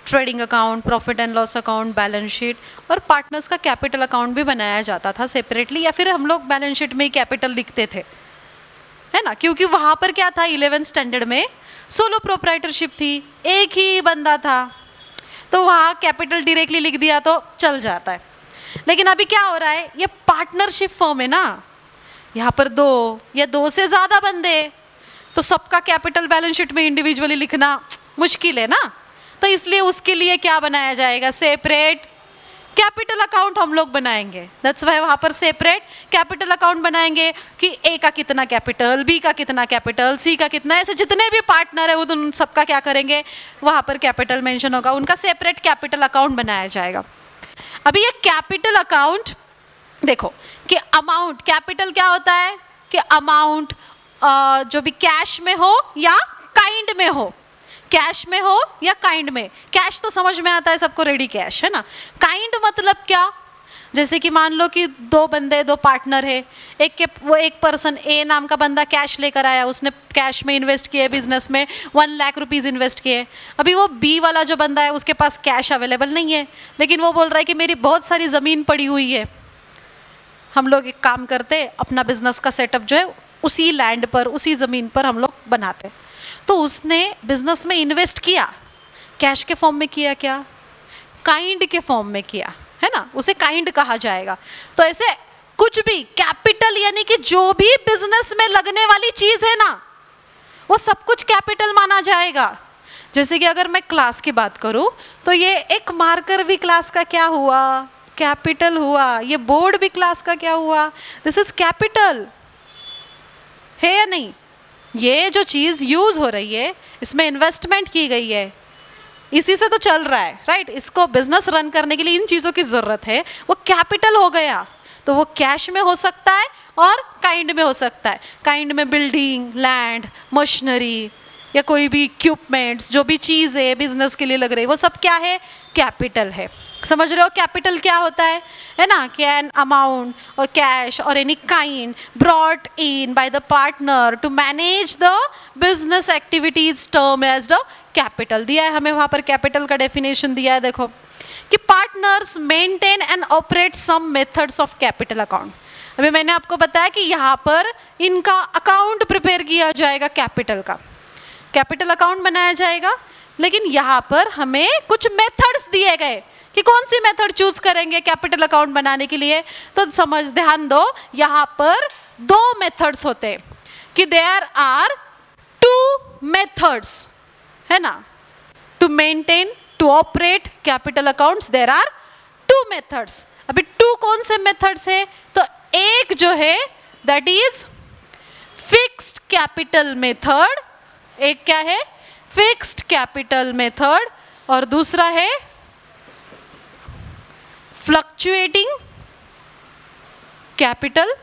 trading account, profit and loss account, balance sheet, और पार्टनर्स का कैपिटल अकाउंट भी बनाया जाता था सेपरेटली, या फिर हम लोग बैलेंस शीट में ही कैपिटल लिखते थे, है ना, क्योंकि वहाँ पर क्या था, 11th स्टैंडर्ड में सोलो प्रोप्राइटरशिप थी, एक ही बंदा था, तो वहाँ कैपिटल डायरेक्टली लिख दिया तो चल जाता है. लेकिन अभी क्या हो रहा है, ये पार्टनरशिप फर्म है ना, यहाँ पर 2 या 2 से ज़्यादा बंदे, तो सबका कैपिटल बैलेंस शीट में इंडिविजुअली लिखना मुश्किल है ना. तो इसलिए उसके लिए क्या बनाया जाएगा, सेपरेट कैपिटल अकाउंट हम लोग बनाएंगे. दैट्स वाई वहाँ पर सेपरेट कैपिटल अकाउंट बनाएंगे कि ए का कितना कैपिटल, बी का कितना कैपिटल, सी का कितना, ऐसे जितने भी पार्टनर है उन सबका क्या करेंगे, वहाँ पर कैपिटल मेंशन होगा, उनका सेपरेट कैपिटल अकाउंट बनाया जाएगा. अभी ये कैपिटल अकाउंट देखो कि अमाउंट, कैपिटल क्या होता है कि अमाउंट जो भी कैश में हो या काइंड में हो, कैश में हो या काइंड में. कैश तो समझ में आता है सबको, रेडी कैश है ना. काइंड मतलब क्या, जैसे कि मान लो कि 2 बंदे, 2 पार्टनर है, एक पर्सन ए नाम का बंदा कैश लेकर आया, उसने कैश में इन्वेस्ट किए, बिजनेस में 1 लाख रुपीज़ इन्वेस्ट किए. अभी वो बी वाला जो बंदा है उसके पास कैश अवेलेबल नहीं है, लेकिन वो बोल रहा है कि मेरी बहुत सारी ज़मीन पड़ी हुई है, हम लोग एक काम करते, अपना बिजनेस का सेटअप जो है उसी लैंड पर, उसी ज़मीन पर हम लोग बनाते. तो उसने बिजनेस में इन्वेस्ट किया, कैश के फॉर्म में किया, क्या काइंड के फॉर्म में किया, है ना, उसे काइंड कहा जाएगा. तो ऐसे कुछ भी कैपिटल, यानी कि जो भी बिजनेस में लगने वाली चीज है ना, वो सब कुछ कैपिटल माना जाएगा. जैसे कि अगर मैं क्लास की बात करूं तो ये एक मार्कर भी क्लास का क्या हुआ, कैपिटल हुआ. ये बोर्ड भी क्लास का क्या हुआ, दिस इज कैपिटल, है या नहीं. ये जो चीज़ यूज़ हो रही है, इसमें इन्वेस्टमेंट की गई है, इसी से तो चल रहा है, राइट. इसको बिजनेस रन करने के लिए इन चीज़ों की ज़रूरत है, वो कैपिटल हो गया. तो वो कैश में हो सकता है और काइंड में हो सकता है. काइंड में बिल्डिंग, लैंड, मशीनरी, या कोई भी इक्विपमेंट्स, जो भी चीज़ है बिजनेस के लिए लग रही है, वो सब क्या है? कैपिटल है। समझ रहे हो कैपिटल क्या होता है ना? कि an amount or cash or any kind brought in by the partner to manage the business activities term as the capital. दिया है हमें वहाँ पर कैपिटल का डेफिनेशन दिया है, देखो कि partners maintain and operate some methods of capital account. अभी मैंने आपको बताया कि यहाँ पर इनका अकाउंट प्रिपेयर किया जाएगा, कैपिटल का कैपिटल अकाउंट बनाया जाएगा, लेकिन यहाँ पर हमें कुछ मेथड्स दिए गए कि कौन सी मेथड चूज करेंगे कैपिटल अकाउंट बनाने के लिए। तो समझ ध्यान दो, यहाँ पर दो मेथड्स होते हैं कि देयर आर टू मेथड्स, है ना, to maintain to operate capital accounts, there are two methods. अभी टू कौन से मेथड्स है? तो एक जो है that is fixed capital method, एक क्या है? फिक्स्ड कैपिटल मेथड, और दूसरा है fluctuating capital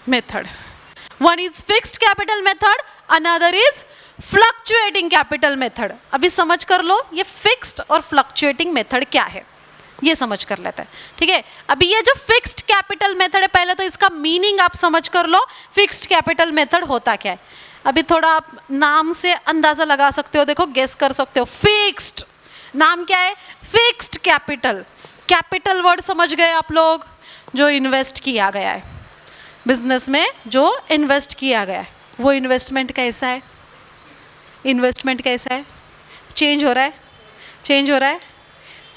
method. One is fixed capital method, another is fluctuating capital method. अभी समझ कर लो ये फिक्स्ड और फ्लक्चुएटिंग मेथड क्या है, ये समझ कर लेते हैं, ठीक है। अभी ये जो फिक्स्ड कैपिटल मेथड है, पहले तो इसका मीनिंग आप समझ कर लो, फिक्स्ड कैपिटल मेथड होता क्या है। अभी थोड़ा आप नाम से अंदाजा लगा सकते हो, देखो गेस कर सकते हो। फिक्स्ड नाम क्या है? फिक्स्ड कैपिटल, कैपिटल वर्ड समझ गए आप लोग, जो इन्वेस्ट किया गया है बिजनेस में, जो इन्वेस्ट किया गया है, वो इन्वेस्टमेंट कैसा है? इन्वेस्टमेंट कैसा है? चेंज हो रहा है, चेंज हो रहा है,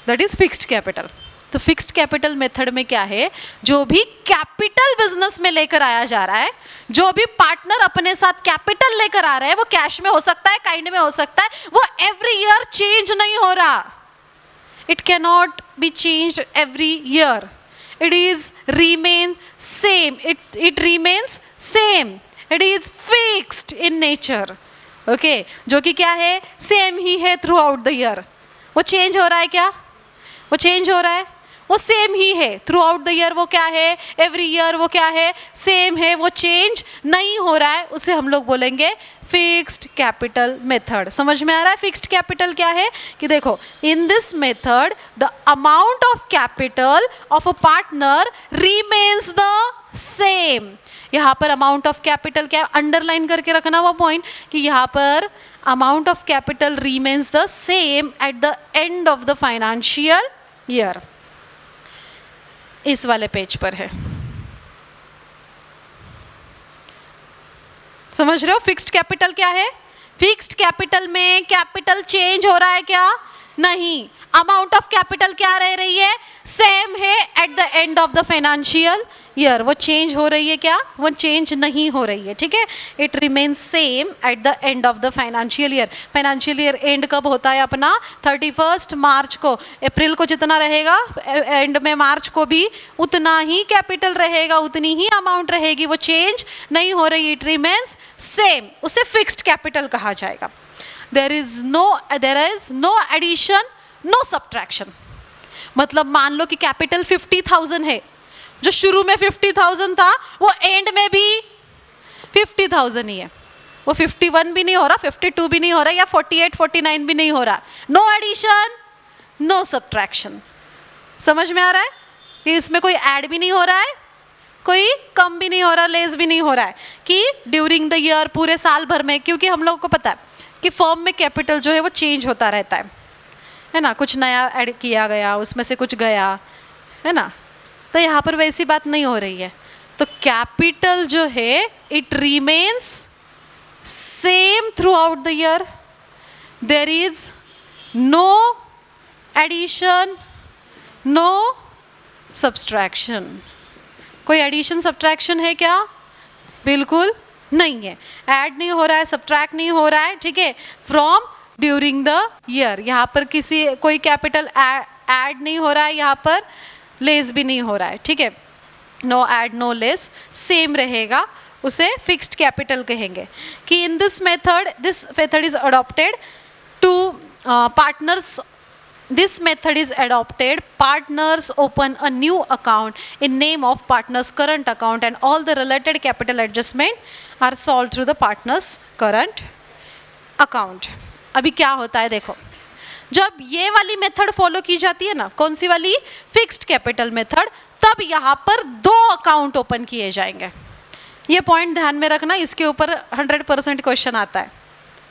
दैट इज फिक्स्ड कैपिटल। तो फिक्स्ड कैपिटल मेथड में क्या है? जो भी कैपिटल बिजनेस में लेकर आया जा रहा है, जो भी पार्टनर अपने साथ कैपिटल लेकर आ रहा है, वो कैश में हो सकता है, काइंड में हो सकता है, वो एवरी ईयर चेंज नहीं हो रहा। It can not be change every year, it is remain same, it remains same, it is fixed in nature, okay, जो कि क्या है? सेम ही है थ्रू आउट द ईयर। वो चेंज हो रहा है क्या? वो चेंज हो रहा है? वो सेम ही है थ्रू आउट द ईयर। वो क्या है? एवरी ईयर वो क्या है? सेम है, वो चेंज नहीं हो रहा है, उसे हम लोग बोलेंगे फिक्स्ड कैपिटल मेथड। समझ में आ रहा है फिक्स्ड कैपिटल क्या है? कि देखो, इन this method the amount of capital of a partner remains the same. यहाँ पर अमाउंट ऑफ कैपिटल क्या, अंडरलाइन करके रखना वो पॉइंट, कि यहाँ पर amount of capital remains the same at the end of the financial year. इस वाले पेज पर है, समझ रहे हो फिक्स्ड कैपिटल क्या है? फिक्स्ड कैपिटल में कैपिटल चेंज हो रहा है क्या? नहीं। अमाउंट ऑफ कैपिटल क्या रह रही है? सेम है at the end of the financial year. वो चेंज हो रही है क्या? वो चेंज नहीं हो रही है, ठीक है। It remains same at the end of the financial year. Financial year and कब होता है अपना? 31 मार्च को। अप्रैल को जितना रहेगा, एंड में मार्च को भी उतना ही कैपिटल रहेगा, उतनी ही अमाउंट रहेगी, वो चेंज नहीं हो रही, इट रिमेन्स सेम। उसे फिक्स्ड कैपिटल कहा जाएगा। There is no addition, no subtraction. मतलब मान लो कि कैपिटल 50,000 है, जो शुरू में 50,000 था वो एंड में भी 50,000 ही है। वो 51 भी नहीं हो रहा, 52 भी नहीं हो रहा, या 48, 49 भी नहीं हो रहा। No addition, no subtraction. समझ में आ रहा है कि इसमें कोई ऐड भी नहीं हो रहा है, कोई कम भी नहीं हो रहा, लेस भी नहीं हो रहा है, कि ड्यूरिंग द ईयर, पूरे साल भर में। क्योंकि हम लोगों को पता है कि फर्म में कैपिटल जो है वो चेंज होता रहता है ना, कुछ नया ऐड किया गया, उसमें से कुछ गया, है ना। तो यहाँ पर वैसी बात नहीं हो रही है। तो कैपिटल जो है it remains same throughout the year. There is no addition, no subtraction. कोई एडिशन सब्ट्रैक्शन है क्या? बिल्कुल नहीं है। ऐड नहीं हो रहा है, सब्ट्रैक्ट नहीं हो रहा है, ठीक है, फ्रॉम ड्यूरिंग द ईयर। यहाँ पर कोई कैपिटल ऐड नहीं हो रहा है, यहाँ पर लेस भी नहीं हो रहा है, ठीक है। No add no less, same रहेगा, उसे फिक्स्ड कैपिटल कहेंगे। कि in this method is adopted to partners. This method is adopted. Partners open a new account in name of partner's current account and all the related capital adjustment are solve through the partners current account. अभी क्या होता है देखो, जब ये वाली method follow की जाती है ना, कौन सी वाली, फिक्स्ड कैपिटल मेथड, तब यहाँ पर 2 अकाउंट ओपन किए जाएंगे। ये पॉइंट ध्यान में रखना, इसके ऊपर 100% क्वेश्चन आता है,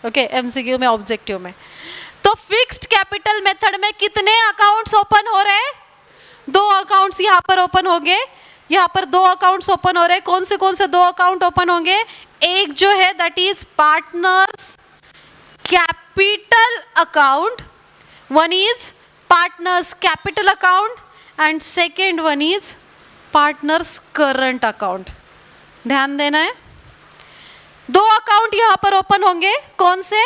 ओके, एमसीक्यू में, ऑब्जेक्टिव में। तो फिक्स्ड कैपिटल मेथड में कितने अकाउंट्स ओपन हो रहे हैं, 2 अकाउंट्स यहाँ पर ओपन होंगे, यहाँ पर 2 अकाउंट्स ओपन हो रहे हैं। कौन से 2 अकाउंट ओपन होंगे, एक जो है that is partners capital account, one is partners capital account and second one is partners current account। ध्यान देना है, 2 अकाउंट यहां पर ओपन होंगे, कौन से,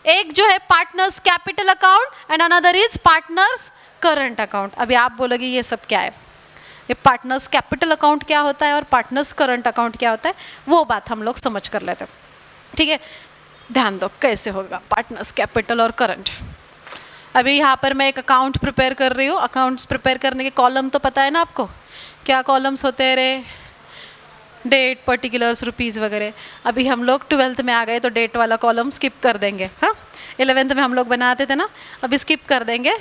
एक जो है partners capital account and another is partners current account. अभी आप बोलोगे ये सब क्या है, ये पार्टनर्स कैपिटल अकाउंट क्या होता है और पार्टनर्स करंट अकाउंट क्या होता है, वो बात हम लोग समझ कर लेते हैं, ठीक है। ध्यान दो कैसे होगा पार्टनर्स कैपिटल और करंट। अभी यहाँ पर मैं एक अकाउंट प्रिपेयर कर रही हूँ। अकाउंट्स प्रिपेयर करने के कॉलम तो पता है ना आपको, क्या कॉलम्स होते हैं रे, डेट, पर्टिकुलर्स, रुपीज़ वगैरह। अभी हम लोग 12th में आ गए तो डेट वाला कॉलम स्किप कर देंगे, हाँ। 11th में हम लोग बनाते थे ना, अभी स्किप कर देंगे।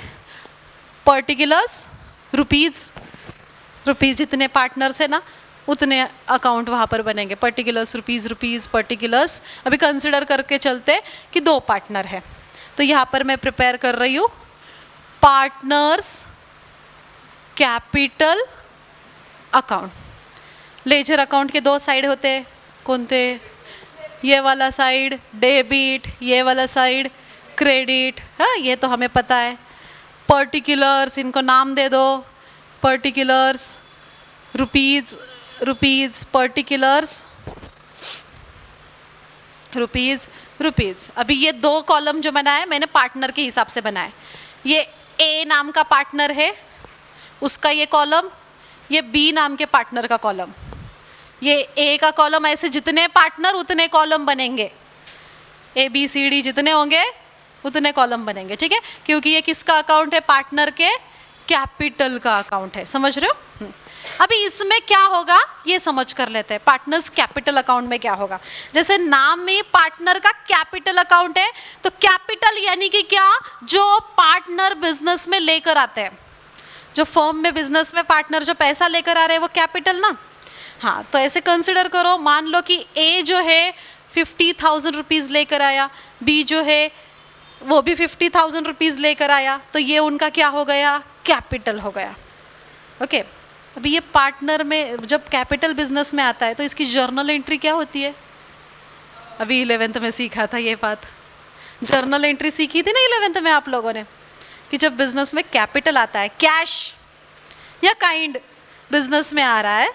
पर्टिकुलर्स, रुपीज़ जितने पार्टनर्स है ना उतने अकाउंट वहाँ पर बनेंगे। Particulars, rupees, particulars. अभी कंसिडर करके चलते कि 2 पार्टनर है, तो यहाँ पर मैं प्रिपेयर कर रही हूँ partners capital account. Ledger account के 2 साइड होते हैं, कौन थे, ये वाला साइड डेबिट, ये वाला साइड क्रेडिट, हाँ ये तो हमें पता है। पर्टिकुलर्स, इनको नाम दे दो, पर्टिकुलर्स, रुपीज़, पर्टिकुलर्स, रुपीज़। अभी ये 2 कॉलम जो बनाए मैंने पार्टनर के हिसाब से बनाए। ये ए नाम का पार्टनर है, उसका ये कॉलम, ये बी नाम के पार्टनर का कॉलम, ये ए का कॉलम, ऐसे जितने पार्टनर उतने कॉलम बनेंगे, ABCD जितने होंगे उतने कॉलम बनेंगे, ठीक है, क्योंकि ये किसका अकाउंट है, पार्टनर के कैपिटल का अकाउंट है, समझ रहे हो। अभी इसमें क्या होगा ये समझ कर लेते हैं, पार्टनर्स कैपिटल अकाउंट में क्या होगा। जैसे नाम में पार्टनर का कैपिटल अकाउंट है, तो कैपिटल यानी कि क्या, जो पार्टनर बिजनेस में लेकर आते हैं, जो फर्म में बिजनेस में पार्टनर जो पैसा लेकर आ रहे हैं वो कैपिटल ना। हाँ, तो ऐसे कंसिडर करो, मान लो कि ए जो है 50,000 रुपीज़ लेकर आया, बी जो है वो भी 50,000 रुपीज़ लेकर आया, तो ये उनका क्या हो गया, कैपिटल हो गया, ओके। अभी ये पार्टनर में जब कैपिटल बिजनेस में आता है तो इसकी जर्नल एंट्री क्या होती है, अभी 11th में सीखा था ये बात, जर्नल एंट्री सीखी थी ना 11th में आप लोगों ने, कि जब बिजनेस में कैपिटल आता है, कैश या काइंड बिजनेस में आ रहा है,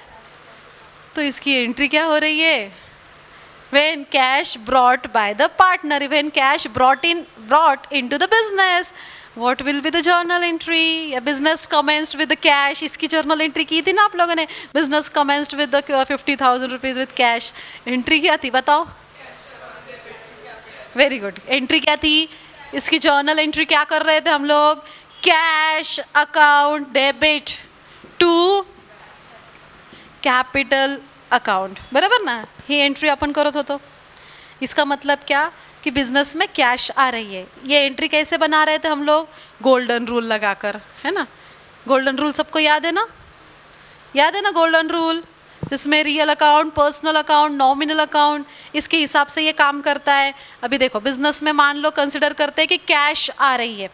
तो इसकी एंट्री क्या हो रही है, when cash brought by the partner, when cash brought into the business, what will be the journal entry, या business commenced with the cash, इसकी journal entry की थी ना आप लोगों ने, business commenced with the 50,000 rupees with cash, entry क्या थी बताओ, वेरी गुड, एंट्री क्या थी, इसकी जर्नल एंट्री क्या कर रहे थे हम लोग, cash account debit to capital account, बराबर ना, ही एंट्री अपन करत हो। तो इसका मतलब क्या कि बिजनेस में कैश आ रही है, ये एंट्री कैसे बना रहे थे हम लोग, गोल्डन रूल लगाकर, है ना। गोल्डन रूल सबको याद है ना, याद है ना गोल्डन रूल, जिसमें real account, personal account, nominal account, इसके हिसाब से ये काम करता है। अभी देखो बिजनेस में मान लो कंसिडर करते हैं कि कैश आ रही है,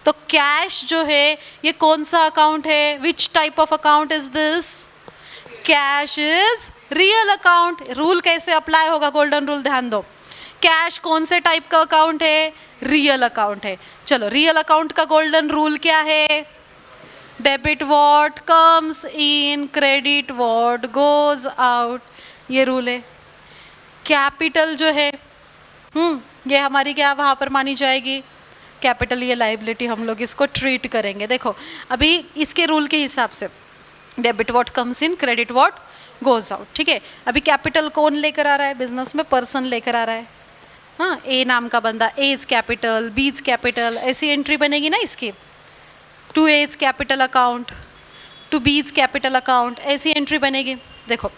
तो कैश जो है ये कौन सा अकाउंट है, which type of account is this, cash is real account. Rule कैसे अप्लाई होगा, गोल्डन रूल ध्यान दो, कैश कौन से टाइप का अकाउंट है, रियल अकाउंट है। चलो रियल अकाउंट का गोल्डन रूल क्या है, debit what comes in, credit what goes out, ये रूल है। कैपिटल जो है ये हमारी क्या वहाँ पर मानी जाएगी, कैपिटल, ये लाइबिलिटी हम लोग इसको ट्रीट करेंगे। देखो अभी इसके रूल के हिसाब से debit what comes in, credit what goes out, ठीक है। अभी कैपिटल कौन लेकर आ रहा है, बिजनेस में पर्सन लेकर आ रहा है, हाँ, ए नाम का बंदा, एज कैपिटल, बीज कैपिटल, ऐसी एंट्री बनेगी ना इसकी, to as capital account, to B's capital account, ऐसी एंट्री बनेगी। देखो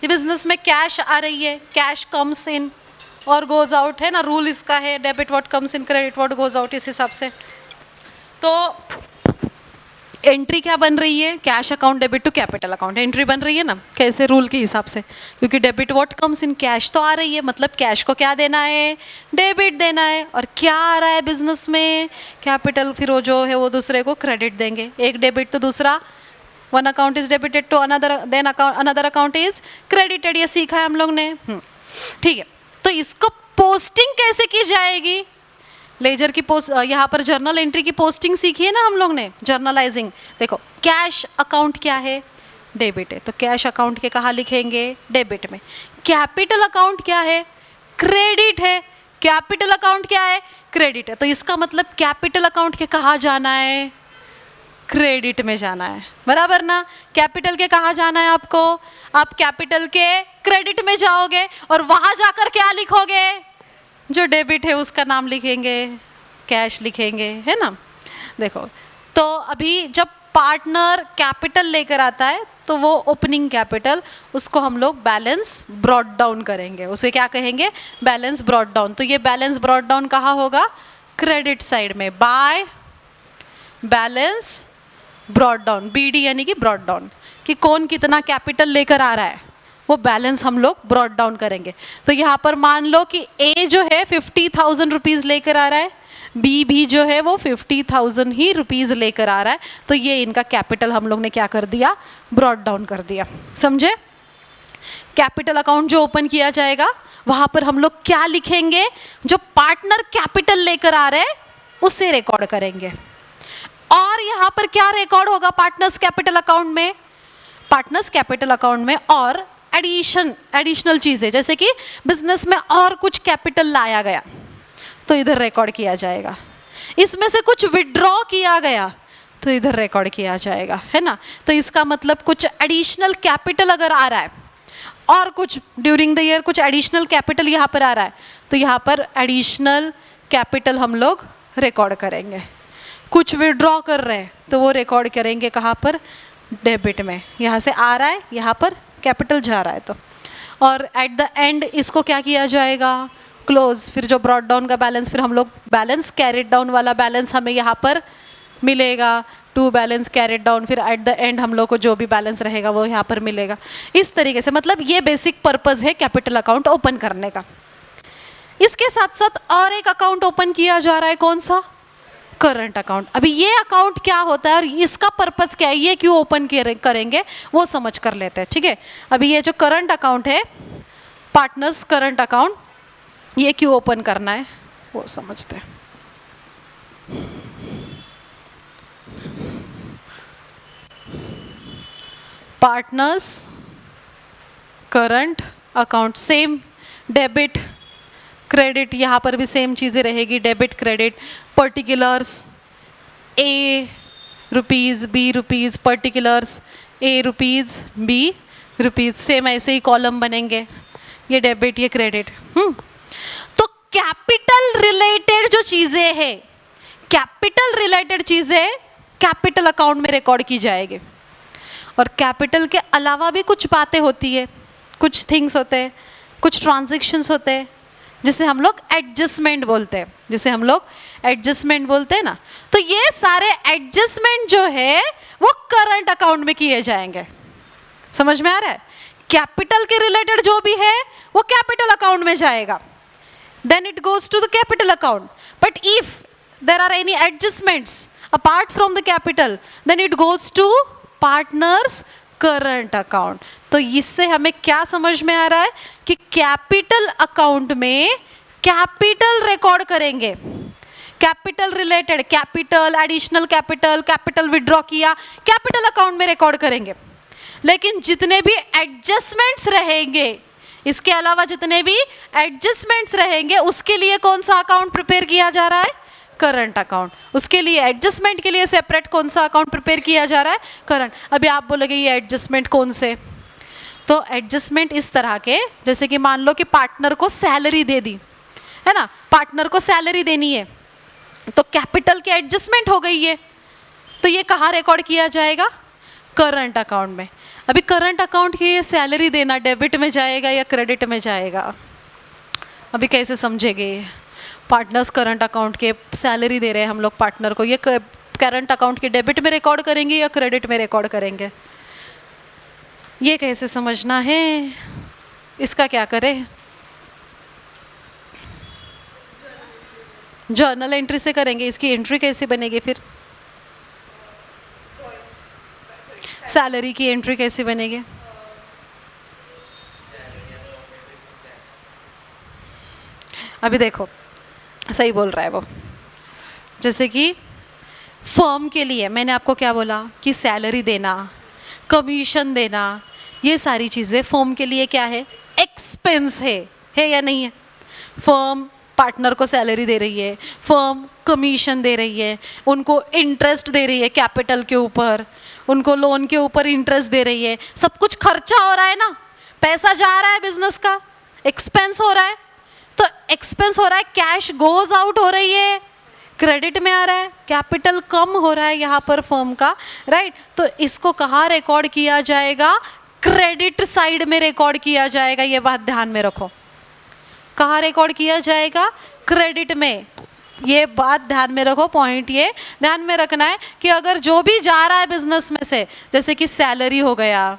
ये बिजनेस में कैश आ रही है, कैश कम्स इन और गोज आउट, है ना, रूल इसका है debit what comes in, credit what goes out, इस हिसाब से। तो एंट्री क्या बन रही है, cash account debit to capital account entry बन रही है ना, कैसे, रूल के हिसाब से, क्योंकि debit what comes in cash तो आ रही है, मतलब कैश को क्या देना है, डेबिट देना है, और क्या आ रहा है बिजनेस में, कैपिटल, फिर वो जो है वो दूसरे को क्रेडिट देंगे, एक डेबिट तो दूसरा, one account is debited to another, then another account is credited, ये सीखा है हम लोग ने। ठीक है, तो इसको पोस्टिंग कैसे की जाएगी, लेजर की पोस्ट, यहाँ पर जर्नल एंट्री की पोस्टिंग सीखी है ना हम लोग ने, जर्नलाइजिंग। देखो कैश अकाउंट क्या है, डेबिट है, तो कैश अकाउंट के कहाँ लिखेंगे, डेबिट में। कैपिटल अकाउंट क्या है, क्रेडिट है, कैपिटल अकाउंट क्या है, क्रेडिट है, तो इसका मतलब कैपिटल अकाउंट के कहाँ जाना है, क्रेडिट में जाना है, बराबर ना। कैपिटल के कहाँ जाना है आपको, आप कैपिटल के क्रेडिट में जाओगे और वहाँ जाकर क्या लिखोगे, जो डेबिट है उसका नाम लिखेंगे, कैश लिखेंगे, है ना। देखो, तो अभी जब पार्टनर कैपिटल लेकर आता है तो वो ओपनिंग कैपिटल, उसको हम लोग बैलेंस ब्रॉट डाउन करेंगे, उसे क्या कहेंगे, बैलेंस ब्रॉट डाउन। तो ये बैलेंस ब्रॉट डाउन कहाँ होगा, क्रेडिट साइड में, by balance brought down, BD यानी कि ब्रॉट डाउन, कि कौन कितना कैपिटल लेकर आ रहा है, वो बैलेंस हम लोग ब्रॉट डाउन करेंगे। तो यहाँ पर मान लो कि A जो है 50,000 रुपीज़ लेकर आ रहा है, B भी जो है वो 50,000 ही रुपीज़ लेकर आ रहा है, तो ये इनका कैपिटल हम लोग ने क्या कर दिया, ब्रॉट डाउन कर दिया, समझे। कैपिटल अकाउंट जो ओपन किया जाएगा वहाँ पर हम लोग क्या लिखेंगे, जो पार्टनर कैपिटल लेकर आ रहे हैं उसे रिकॉर्ड करेंगे। और यहाँ पर क्या रिकॉर्ड होगा पार्टनर्स कैपिटल अकाउंट में, पार्टनर्स कैपिटल अकाउंट में और एडिशनल चीज़ें, जैसे कि बिजनेस में और कुछ कैपिटल लाया गया तो इधर रिकॉर्ड किया जाएगा, इसमें से कुछ विड्रॉ किया गया तो इधर रिकॉर्ड किया जाएगा, है ना। तो इसका मतलब कुछ एडिशनल कैपिटल अगर आ रहा है और कुछ ड्यूरिंग द ईयर कुछ एडिशनल कैपिटल यहाँ पर आ रहा है, तो यहाँ पर एडिशनल कैपिटल हम लोग रिकॉर्ड करेंगे। कुछ विड्रॉ कर रहे हैं तो वो रिकॉर्ड करेंगे कहाँ पर, डेबिट में, यहाँ से आ रहा है, यहाँ पर कैपिटल जा रहा है तो। और एट द एंड इसको क्या किया जाएगा, क्लोज, फिर जो ब्रॉट डाउन का बैलेंस, फिर हम लोग बैलेंस कैरिड डाउन वाला बैलेंस हमें यहाँ पर मिलेगा, टू बैलेंस कैरिड डाउन, फिर एट द एंड हम लोग को जो भी बैलेंस रहेगा वो यहाँ पर मिलेगा। इस तरीके से, मतलब ये बेसिक पर्पज़ है कैपिटल अकाउंट ओपन करने का। इसके साथ साथ और एक अकाउंट ओपन किया जा रहा है, कौन सा, करंट अकाउंट। अभी ये अकाउंट क्या होता है और इसका पर्पस क्या है, ये क्यों ओपन करेंगे वो समझ कर लेते हैं, ठीक है। अभी ये जो करंट अकाउंट है, पार्टनर्स करंट अकाउंट, ये क्यों ओपन करना है वो समझते हैं। Partners current account, same debit credit, यहाँ पर भी सेम चीज़ें रहेगी, debit credit, particulars A rupees, B rupees, particulars A rupees, B rupees, same ऐसे ही कॉलम बनेंगे, ये डेबिट ये क्रेडिट। तो कैपिटल रिलेटेड जो चीज़ें हैं, कैपिटल रिलेटेड चीज़ें कैपिटल अकाउंट में रिकॉर्ड की जाएगी। और कैपिटल के अलावा भी कुछ बातें होती है, कुछ थिंग्स होते हैं, कुछ ट्रांजैक्शंस होते हैं, जिसे हम लोग एडजस्टमेंट बोलते हैं, जिसे हम लोग एडजस्टमेंट बोलते हैं ना। तो ये सारे एडजस्टमेंट जो है वो करंट अकाउंट में किए जाएंगे, समझ में आ रहा है। कैपिटल के रिलेटेड जो भी है वो कैपिटल अकाउंट में जाएगा, then it goes to the capital account. But if there are any adjustments apart from the capital, then it goes to partners current account. तो इससे हमें क्या समझ में आ रहा है कि कैपिटल अकाउंट में कैपिटल रिकॉर्ड करेंगे, capital related, capital, additional capital, capital withdraw किया, कैपिटल अकाउंट में रिकॉर्ड करेंगे। लेकिन जितने भी एडजस्टमेंट्स रहेंगे, इसके अलावा जितने भी एडजस्टमेंट्स रहेंगे, उसके लिए कौन सा अकाउंट प्रिपेयर किया जा रहा है, करंट अकाउंट। उसके लिए एडजस्टमेंट के लिए सेपरेट कौन सा अकाउंट प्रिपेयर किया जा रहा है, करंट। अभी आप बोलोगे ये एडजस्टमेंट कौन से, तो एडजस्टमेंट इस तरह के, जैसे कि मान लो कि पार्टनर को सैलरी दे दी है ना, पार्टनर को सैलरी देनी है, तो कैपिटल की एडजस्टमेंट हो गई है, तो ये कहाँ रिकॉर्ड किया जाएगा, करंट अकाउंट में। अभी करंट अकाउंट की ये सैलरी देना डेबिट में जाएगा या क्रेडिट में जाएगा? अभी कैसे समझेंगे? पार्टनर्स करंट अकाउंट के सैलरी दे रहे हैं हम लोग पार्टनर को, ये करंट अकाउंट के डेबिट में रिकॉर्ड करेंगे या क्रेडिट में रिकॉर्ड करेंगे? ये कैसे समझना है? इसका क्या करें? जर्नल एंट्री से करेंगे। इसकी एंट्री कैसे बनेगी फिर? सैलरी की एंट्री कैसे बनेगी? अभी देखो, सही बोल रहा है वो। जैसे कि फर्म के लिए मैंने आपको क्या बोला कि सैलरी देना, कमीशन देना, ये सारी चीज़ें फर्म के लिए क्या है? एक्सपेंस है या नहीं है? फर्म पार्टनर को सैलरी दे रही है, फर्म कमीशन दे रही है, उनको इंटरेस्ट दे रही है कैपिटल के ऊपर, उनको लोन के ऊपर इंटरेस्ट दे रही है, सब कुछ खर्चा हो रहा है ना, पैसा जा रहा है बिजनेस का, एक्सपेंस हो रहा है। तो एक्सपेंस हो रहा है, कैश गोज आउट हो रही है, क्रेडिट में आ रहा है, कैपिटल कम हो रहा है यहाँ पर फर्म का, राइट? तो इसको कहाँ रिकॉर्ड किया जाएगा? क्रेडिट साइड में रिकॉर्ड किया जाएगा। ये बात ध्यान में रखो। कहाँ रिकॉर्ड किया जाएगा? क्रेडिट में। ये बात ध्यान में रखो, पॉइंट ये ध्यान में रखना है कि अगर जो भी जा रहा है बिजनेस में से, जैसे कि सैलरी हो गया,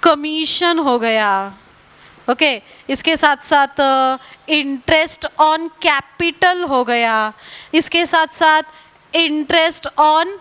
कमीशन हो गया, ओके, इसके साथ साथ इंटरेस्ट ऑन कैपिटल हो गया, इसके साथ साथ इंटरेस्ट ऑन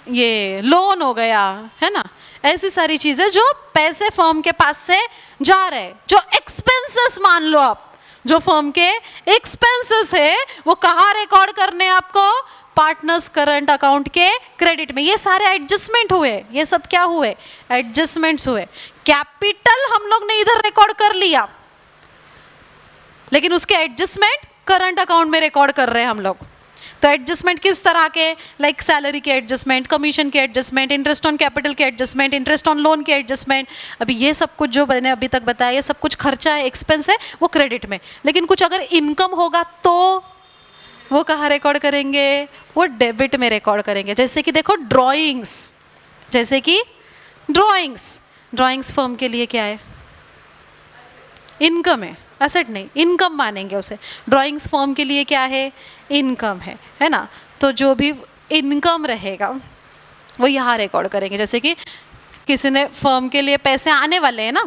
ये लोन हो गया, है ना? ऐसी सारी चीज़ें जो पैसे फर्म के पास से जा रहे, जो एक्सपेंसेस मान लो आप, जो फर्म के एक्सपेंसेस है, वो कहाँ रिकॉर्ड करने हैं आपको? पार्टनर्स करंट अकाउंट के क्रेडिट में। ये सारे एडजस्टमेंट हुए, ये सब क्या हुए? एडजस्टमेंट्स हुए। कैपिटल हम लोग ने इधर रिकॉर्ड कर लिया, लेकिन उसके एडजस्टमेंट करंट अकाउंट में रिकॉर्ड कर रहे हैं हम लोग। तो एडजस्टमेंट किस तरह के? लाइक सैलरी के एडजस्टमेंट, कमीशन के एडजस्टमेंट, इंटरेस्ट ऑन कैपिटल के एडजस्टमेंट, इंटरेस्ट ऑन लोन के एडजस्टमेंट। अभी ये सब कुछ जो मैंने अभी तक बताया, ये सब कुछ खर्चा है, एक्सपेंस है, वो क्रेडिट में। लेकिन कुछ अगर इनकम होगा तो वो कहाँ रिकॉर्ड करेंगे? वो डेबिट में रिकॉर्ड करेंगे। जैसे कि देखो ड्राइंग्स, जैसे कि ड्राइंग्स फर्म के लिए क्या है? इनकम है, एसेट नहीं, इनकम मानेंगे उसे। ड्राइंग्स फर्म के लिए क्या है? इनकम है ना? तो जो भी इनकम रहेगा वो यहाँ रिकॉर्ड करेंगे। जैसे कि किसी ने फर्म के लिए पैसे आने वाले हैं ना,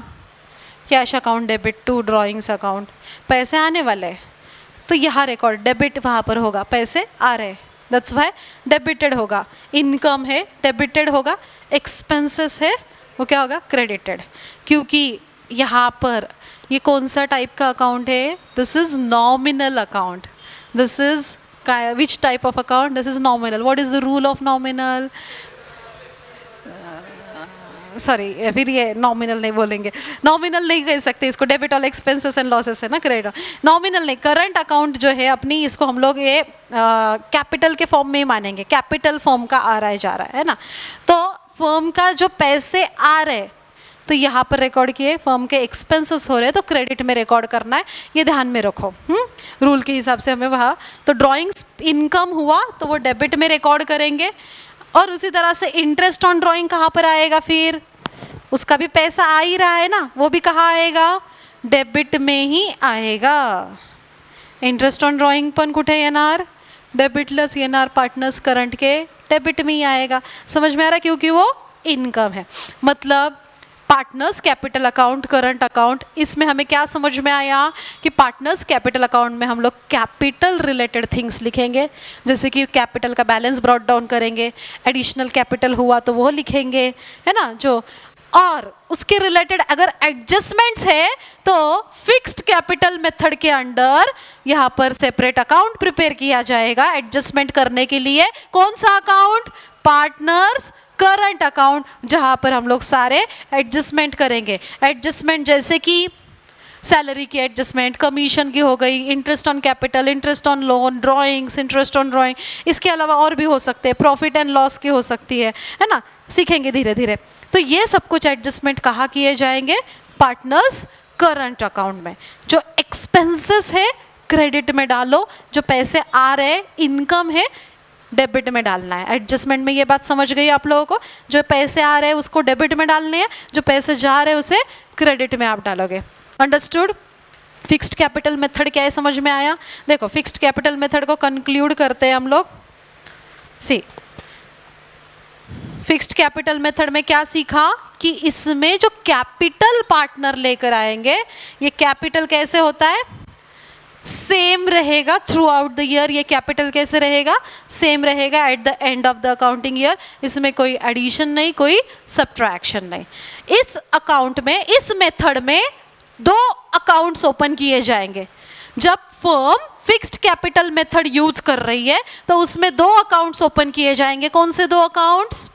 cash account debit to drawings account, पैसे आने वाले हैं, तो यहाँ रिकॉर्ड डेबिट वहाँ पर होगा, पैसे आ रहे हैं, दैट्स वाई डेबिटेड होगा। इनकम है, डेबिटेड होगा। एक्सपेंसेस है, वो क्या होगा? क्रेडिटेड। क्योंकि यहाँ पर ये कौन सा टाइप का अकाउंट है? This is nominal account. This is which type of account? This is nominal. What is the rule of nominal? Sorry, फिर ये नॉमिनल नहीं बोलेंगे, नॉमिनल नहीं कह सकते इसको, debit all expenses and losses है ना, क्रेडिट। नॉमिनल नहीं, करंट अकाउंट जो है अपनी, इसको हम लोग ये कैपिटल के फॉर्म में ही मानेंगे। कैपिटल फॉर्म का आ रहा है, जा रहा है ना? तो फर्म का जो पैसे आ रहे तो यहाँ पर रिकॉर्ड किए, फर्म के एक्सपेंसेस हो रहे हैं तो क्रेडिट में रिकॉर्ड करना है, ये ध्यान में रखो। रूल के हिसाब से हमें वहाँ, तो ड्राइंग्स इनकम हुआ तो वो डेबिट में रिकॉर्ड करेंगे। और उसी तरह से इंटरेस्ट ऑन ड्राइंग कहाँ पर आएगा? फिर उसका भी पैसा आ ही रहा है ना, वो भी कहाँ आएगा? डेबिट में ही आएगा। इंटरेस्ट ऑन ड्राइंग पण कुठे येणार? डेबिटलेस येणार, पार्टनर्स करंट के डेबिट में ही आएगा। समझ में आ रहा है? क्योंकि वो इनकम है। मतलब partners capital account, current account, इसमें हमें क्या समझ में आया कि पार्टनर्स कैपिटल अकाउंट में हम लोग कैपिटल रिलेटेड थिंग्स लिखेंगे, जैसे कि कैपिटल का बैलेंस ब्रॉट डाउन करेंगे, एडिशनल कैपिटल हुआ तो वो लिखेंगे, है ना? जो और उसके रिलेटेड अगर एडजस्टमेंट्स है तो फिक्स्ड कैपिटल मेथड के अंडर यहाँ पर सेपरेट अकाउंट प्रिपेयर किया जाएगा एडजस्टमेंट करने के लिए। कौन सा अकाउंट? पार्टनर्स करंट अकाउंट, जहाँ पर हम लोग सारे एडजस्टमेंट करेंगे। एडजस्टमेंट जैसे कि सैलरी की एडजस्टमेंट, कमीशन की हो गई, interest on capital, interest on loan, drawings, interest on drawing, इसके अलावा और भी हो सकते हैं, प्रॉफिट एंड लॉस की हो सकती है ना? सीखेंगे धीरे धीरे। तो ये सब कुछ एडजस्टमेंट कहाँ किए जाएंगे? पार्टनर्स करंट अकाउंट में। जो एक्सपेंसेस है क्रेडिट में डालो, जो पैसे आ रहे इनकम है डेबिट में डालना है। एडजस्टमेंट में ये बात समझ गई आप लोगों को, जो पैसे आ रहे हैं उसको डेबिट में डालने हैं, जो पैसे जा रहे हैं उसे क्रेडिट में आप डालोगे। अंडरस्टूड? फिक्स्ड कैपिटल मेथड क्या है, समझ में आया? देखो फिक्स्ड कैपिटल मेथड को कंक्लूड करते हैं हम लोग। सी फिक्स्ड कैपिटल मेथड में क्या सीखा कि इसमें जो कैपिटल पार्टनर लेकर आएंगे, ये कैपिटल कैसे होता है, सेम रहेगा थ्रू आउट द ईयर। ये कैपिटल कैसे रहेगा, सेम रहेगा eight the end of the accounting year. इसमें कोई एडिशन नहीं, कोई सब्ट्रैक्शन नहीं। इस अकाउंट में, इस मेथड में 2 अकाउंट्स ओपन किए जाएंगे। जब firm fixed capital method use कर रही है तो उसमें 2 अकाउंट्स ओपन किए जाएंगे। कौन से 2 accounts?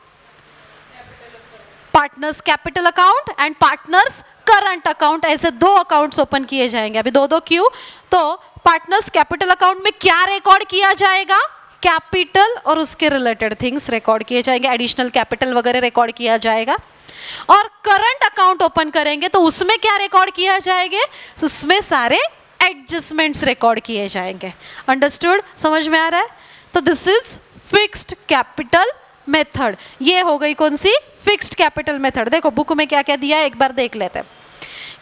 Partners capital account and partners current account, ऐसे 2 अकाउंट्स ओपन किए जाएंगे। अभी 2 क्यों? तो पार्टनर्स कैपिटल अकाउंट में क्या रिकॉर्ड किया जाएगा, कैपिटल और उसके रिलेटेड थिंग्स रिकॉर्ड किए जाएंगे, एडिशनल कैपिटल वगैरह रिकॉर्ड किया जाएगा। और करंट अकाउंट ओपन करेंगे तो उसमें क्या रिकॉर्ड किया जाएगा, उसमें सारे एडजस्टमेंट्स रिकॉर्ड किए जाएंगे। अंडरस्टूड? समझ में आ रहा है? तो this is fixed capital method. ये हो गई कौन सी, फिक्स्ड कैपिटल मेथड। देखो बुक में क्या क्या दिया है एक बार देख लेते हैं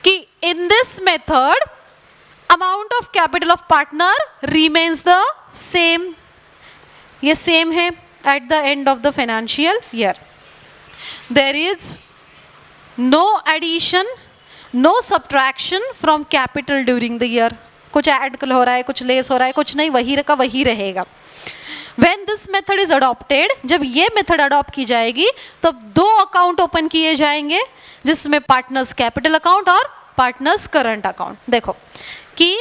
कि in this method amount of capital of partner remains the same, ये सेम है at the end of the financial year. There is no addition, no subtraction from capital during the year. कुछ ऐड हो रहा है, कुछ less हो रहा है, कुछ नहीं, वही का वही रहेगा। When this method is adopted, जब ये मेथड अडॉप्ट की जाएगी तो 2 अकाउंट ओपन किए जाएंगे, जिसमें पार्टनर्स कैपिटल अकाउंट और पार्टनर्स करंट अकाउंट। देखो कि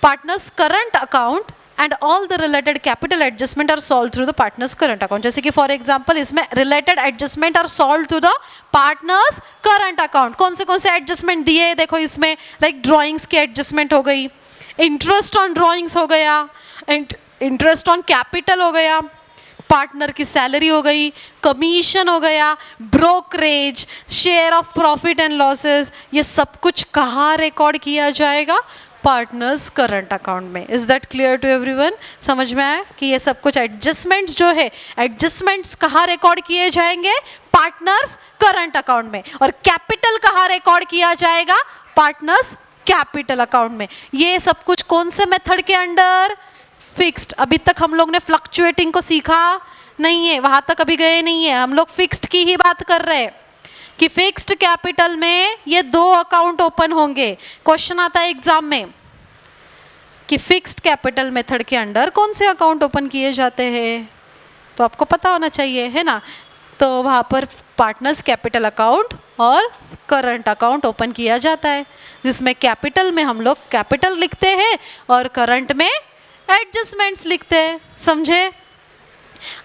partners current account and all the related capital adjustment are solve through the partners current account. जैसे कि फॉर एग्जांपल इसमें related adjustment are solve through the partners current account. कौन से adjustment दिए, देखो इसमें लाइक ड्राइंग्स की एडजस्टमेंट हो गई, इंटरेस्ट ऑन ड्राइंग्स हो गया, इंटरेस्ट ऑन कैपिटल हो गया, पार्टनर की सैलरी हो गई, कमीशन हो गया, brokerage, share of profit and losses, ये सब कुछ कहाँ रिकॉर्ड किया जाएगा, पार्टनर्स करंट अकाउंट में। Is that clear to everyone? समझ में आया कि ये सब कुछ एडजस्टमेंट्स जो है, एडजस्टमेंट्स कहाँ रिकॉर्ड किए जाएंगे, पार्टनर्स करंट अकाउंट में। और कैपिटल कहाँ रिकॉर्ड किया जाएगा, पार्टनर्स कैपिटल अकाउंट में। ये सब कुछ कौन से मेथड के अंडर, फिक्स्ड। अभी तक हम लोग ने फ्लक्चुएटिंग को सीखा नहीं है, वहां तक अभी गए नहीं है, हम लोग फिक्स्ड की ही बात कर रहे हैं कि फिक्स्ड कैपिटल में ये 2 अकाउंट ओपन होंगे। क्वेश्चन आता है एग्जाम में कि फिक्स्ड कैपिटल मेथड के अंडर कौन से अकाउंट ओपन किए जाते हैं, तो आपको पता होना चाहिए, है ना? तो वहाँ पर पार्टनर्स कैपिटल अकाउंट और करंट अकाउंट ओपन किया जाता है, जिसमें कैपिटल में हम लोग कैपिटल लिखते हैं और करंट में एडजस्टमेंट्स लिखते हैं। समझे?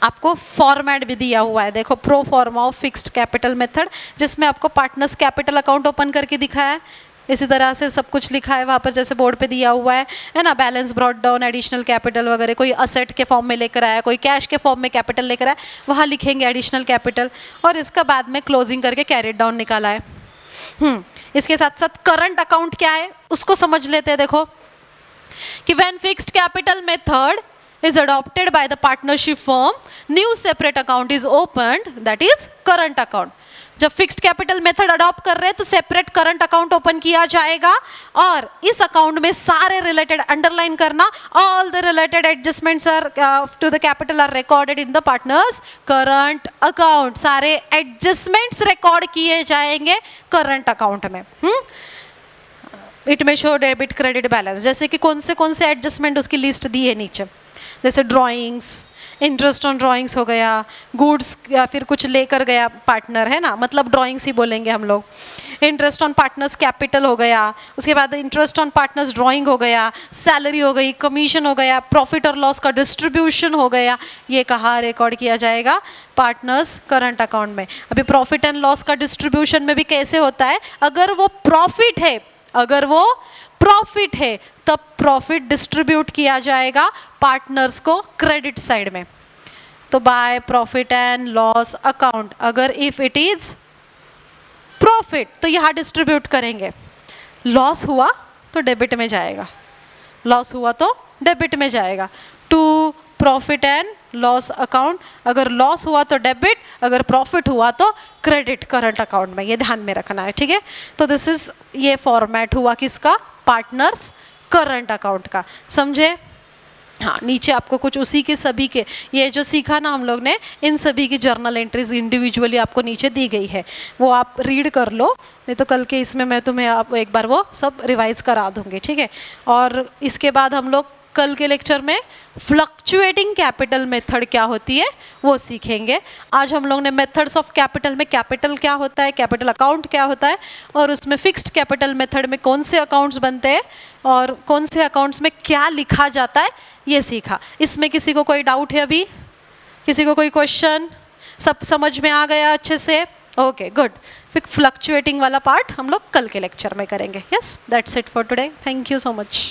आपको फॉर्मेट भी दिया हुआ है, देखो प्रो फॉर्मा ऑफ फिक्स्ड कैपिटल मेथड, जिसमें आपको पार्टनर्स कैपिटल अकाउंट ओपन करके दिखाया है। इसी तरह से सब कुछ लिखा है वहाँ पर, जैसे बोर्ड पे दिया हुआ है ना, balance brought down, additional capital वगैरह, कोई असेट के फॉर्म में लेकर आया, कोई कैश के फॉर्म में कैपिटल लेकर आया, वहाँ लिखेंगे एडिशनल कैपिटल, और इसका बाद में क्लोजिंग करके कैरिड डाउन निकाला है। इसके साथ साथ करंट अकाउंट क्या है उसको समझ लेते हैं। देखो कि when fixed capital method is adopted by the partnership firm, new separate account is opened, that is current account. जब फिक्स्ड कैपिटल मेथड अडॉप्ट कर रहे हैं तो सेपरेट करंट अकाउंट ओपन किया जाएगा, और इस अकाउंट में सारे रिलेटेड, अंडरलाइन करना, all the related adjustments are to the capital are recorded in the partners current account. सारे एडजस्टमेंट्स रिकॉर्ड किए जाएंगे करंट अकाउंट में। इट में शो डेबिट क्रेडिट बैलेंस, जैसे कि कौन से एडजस्टमेंट उसकी लिस्ट दी है नीचे, जैसे ड्राइंग्स, इंटरेस्ट ऑन ड्राइंग्स हो गया, गुड्स या फिर कुछ लेकर गया पार्टनर, है ना, मतलब ड्राइंग्स ही बोलेंगे हम लोग। इंटरेस्ट ऑन पार्टनर्स कैपिटल हो गया, उसके बाद इंटरेस्ट ऑन पार्टनर्स ड्राइंग हो गया, सैलरी हो गई, कमीशन हो गया, प्रॉफिट और लॉस का डिस्ट्रीब्यूशन हो गया। ये कहाँ रिकॉर्ड किया जाएगा, पार्टनर्स करंट अकाउंट में। अभी प्रॉफिट एंड लॉस का डिस्ट्रीब्यूशन में भी कैसे होता है, अगर वो प्रॉफिट है, अगर वो प्रॉफिट है तब प्रॉफिट डिस्ट्रीब्यूट किया जाएगा पार्टनर्स को क्रेडिट साइड में, तो by profit and loss account. अगर इफ इट इज प्रॉफिट तो यहाँ डिस्ट्रीब्यूट करेंगे, लॉस हुआ तो डेबिट में जाएगा, लॉस हुआ तो डेबिट में जाएगा। To profit and loss account, अगर लॉस हुआ तो डेबिट, अगर प्रॉफिट हुआ तो क्रेडिट करंट अकाउंट में, ये ध्यान में रखना है, ठीक है। तो दिस इज, ये फॉर्मेट हुआ किसका, पार्टनर्स करंट अकाउंट का, समझे। हाँ, नीचे आपको कुछ उसी के सभी के, ये जो सीखा ना हम लोग ने, इन सभी की जर्नल एंट्रीज इंडिविजुअली आपको नीचे दी गई है, वो आप रीड कर लो, नहीं तो कल के इसमें मैं तुम्हें आप एक बार वो सब रिवाइज करा दूंगी, ठीक है। और इसके बाद हम लोग कल के लेक्चर में फ्लक्चुएटिंग कैपिटल मेथड क्या होती है वो सीखेंगे। आज हम लोग ने मेथड्स ऑफ कैपिटल में कैपिटल क्या होता है, कैपिटल अकाउंट क्या होता है, और उसमें फिक्स्ड कैपिटल मेथड में कौन से अकाउंट्स बनते हैं और कौन से अकाउंट्स में क्या लिखा जाता है, ये सीखा। इसमें किसी को कोई डाउट है अभी, किसी को कोई क्वेश्चन, सब समझ में आ गया अच्छे से, ओके गुड। फिर फ्लक्चुएटिंग वाला पार्ट हम लोग कल के लेक्चर में करेंगे। Yes, that's it for today, thank you so much.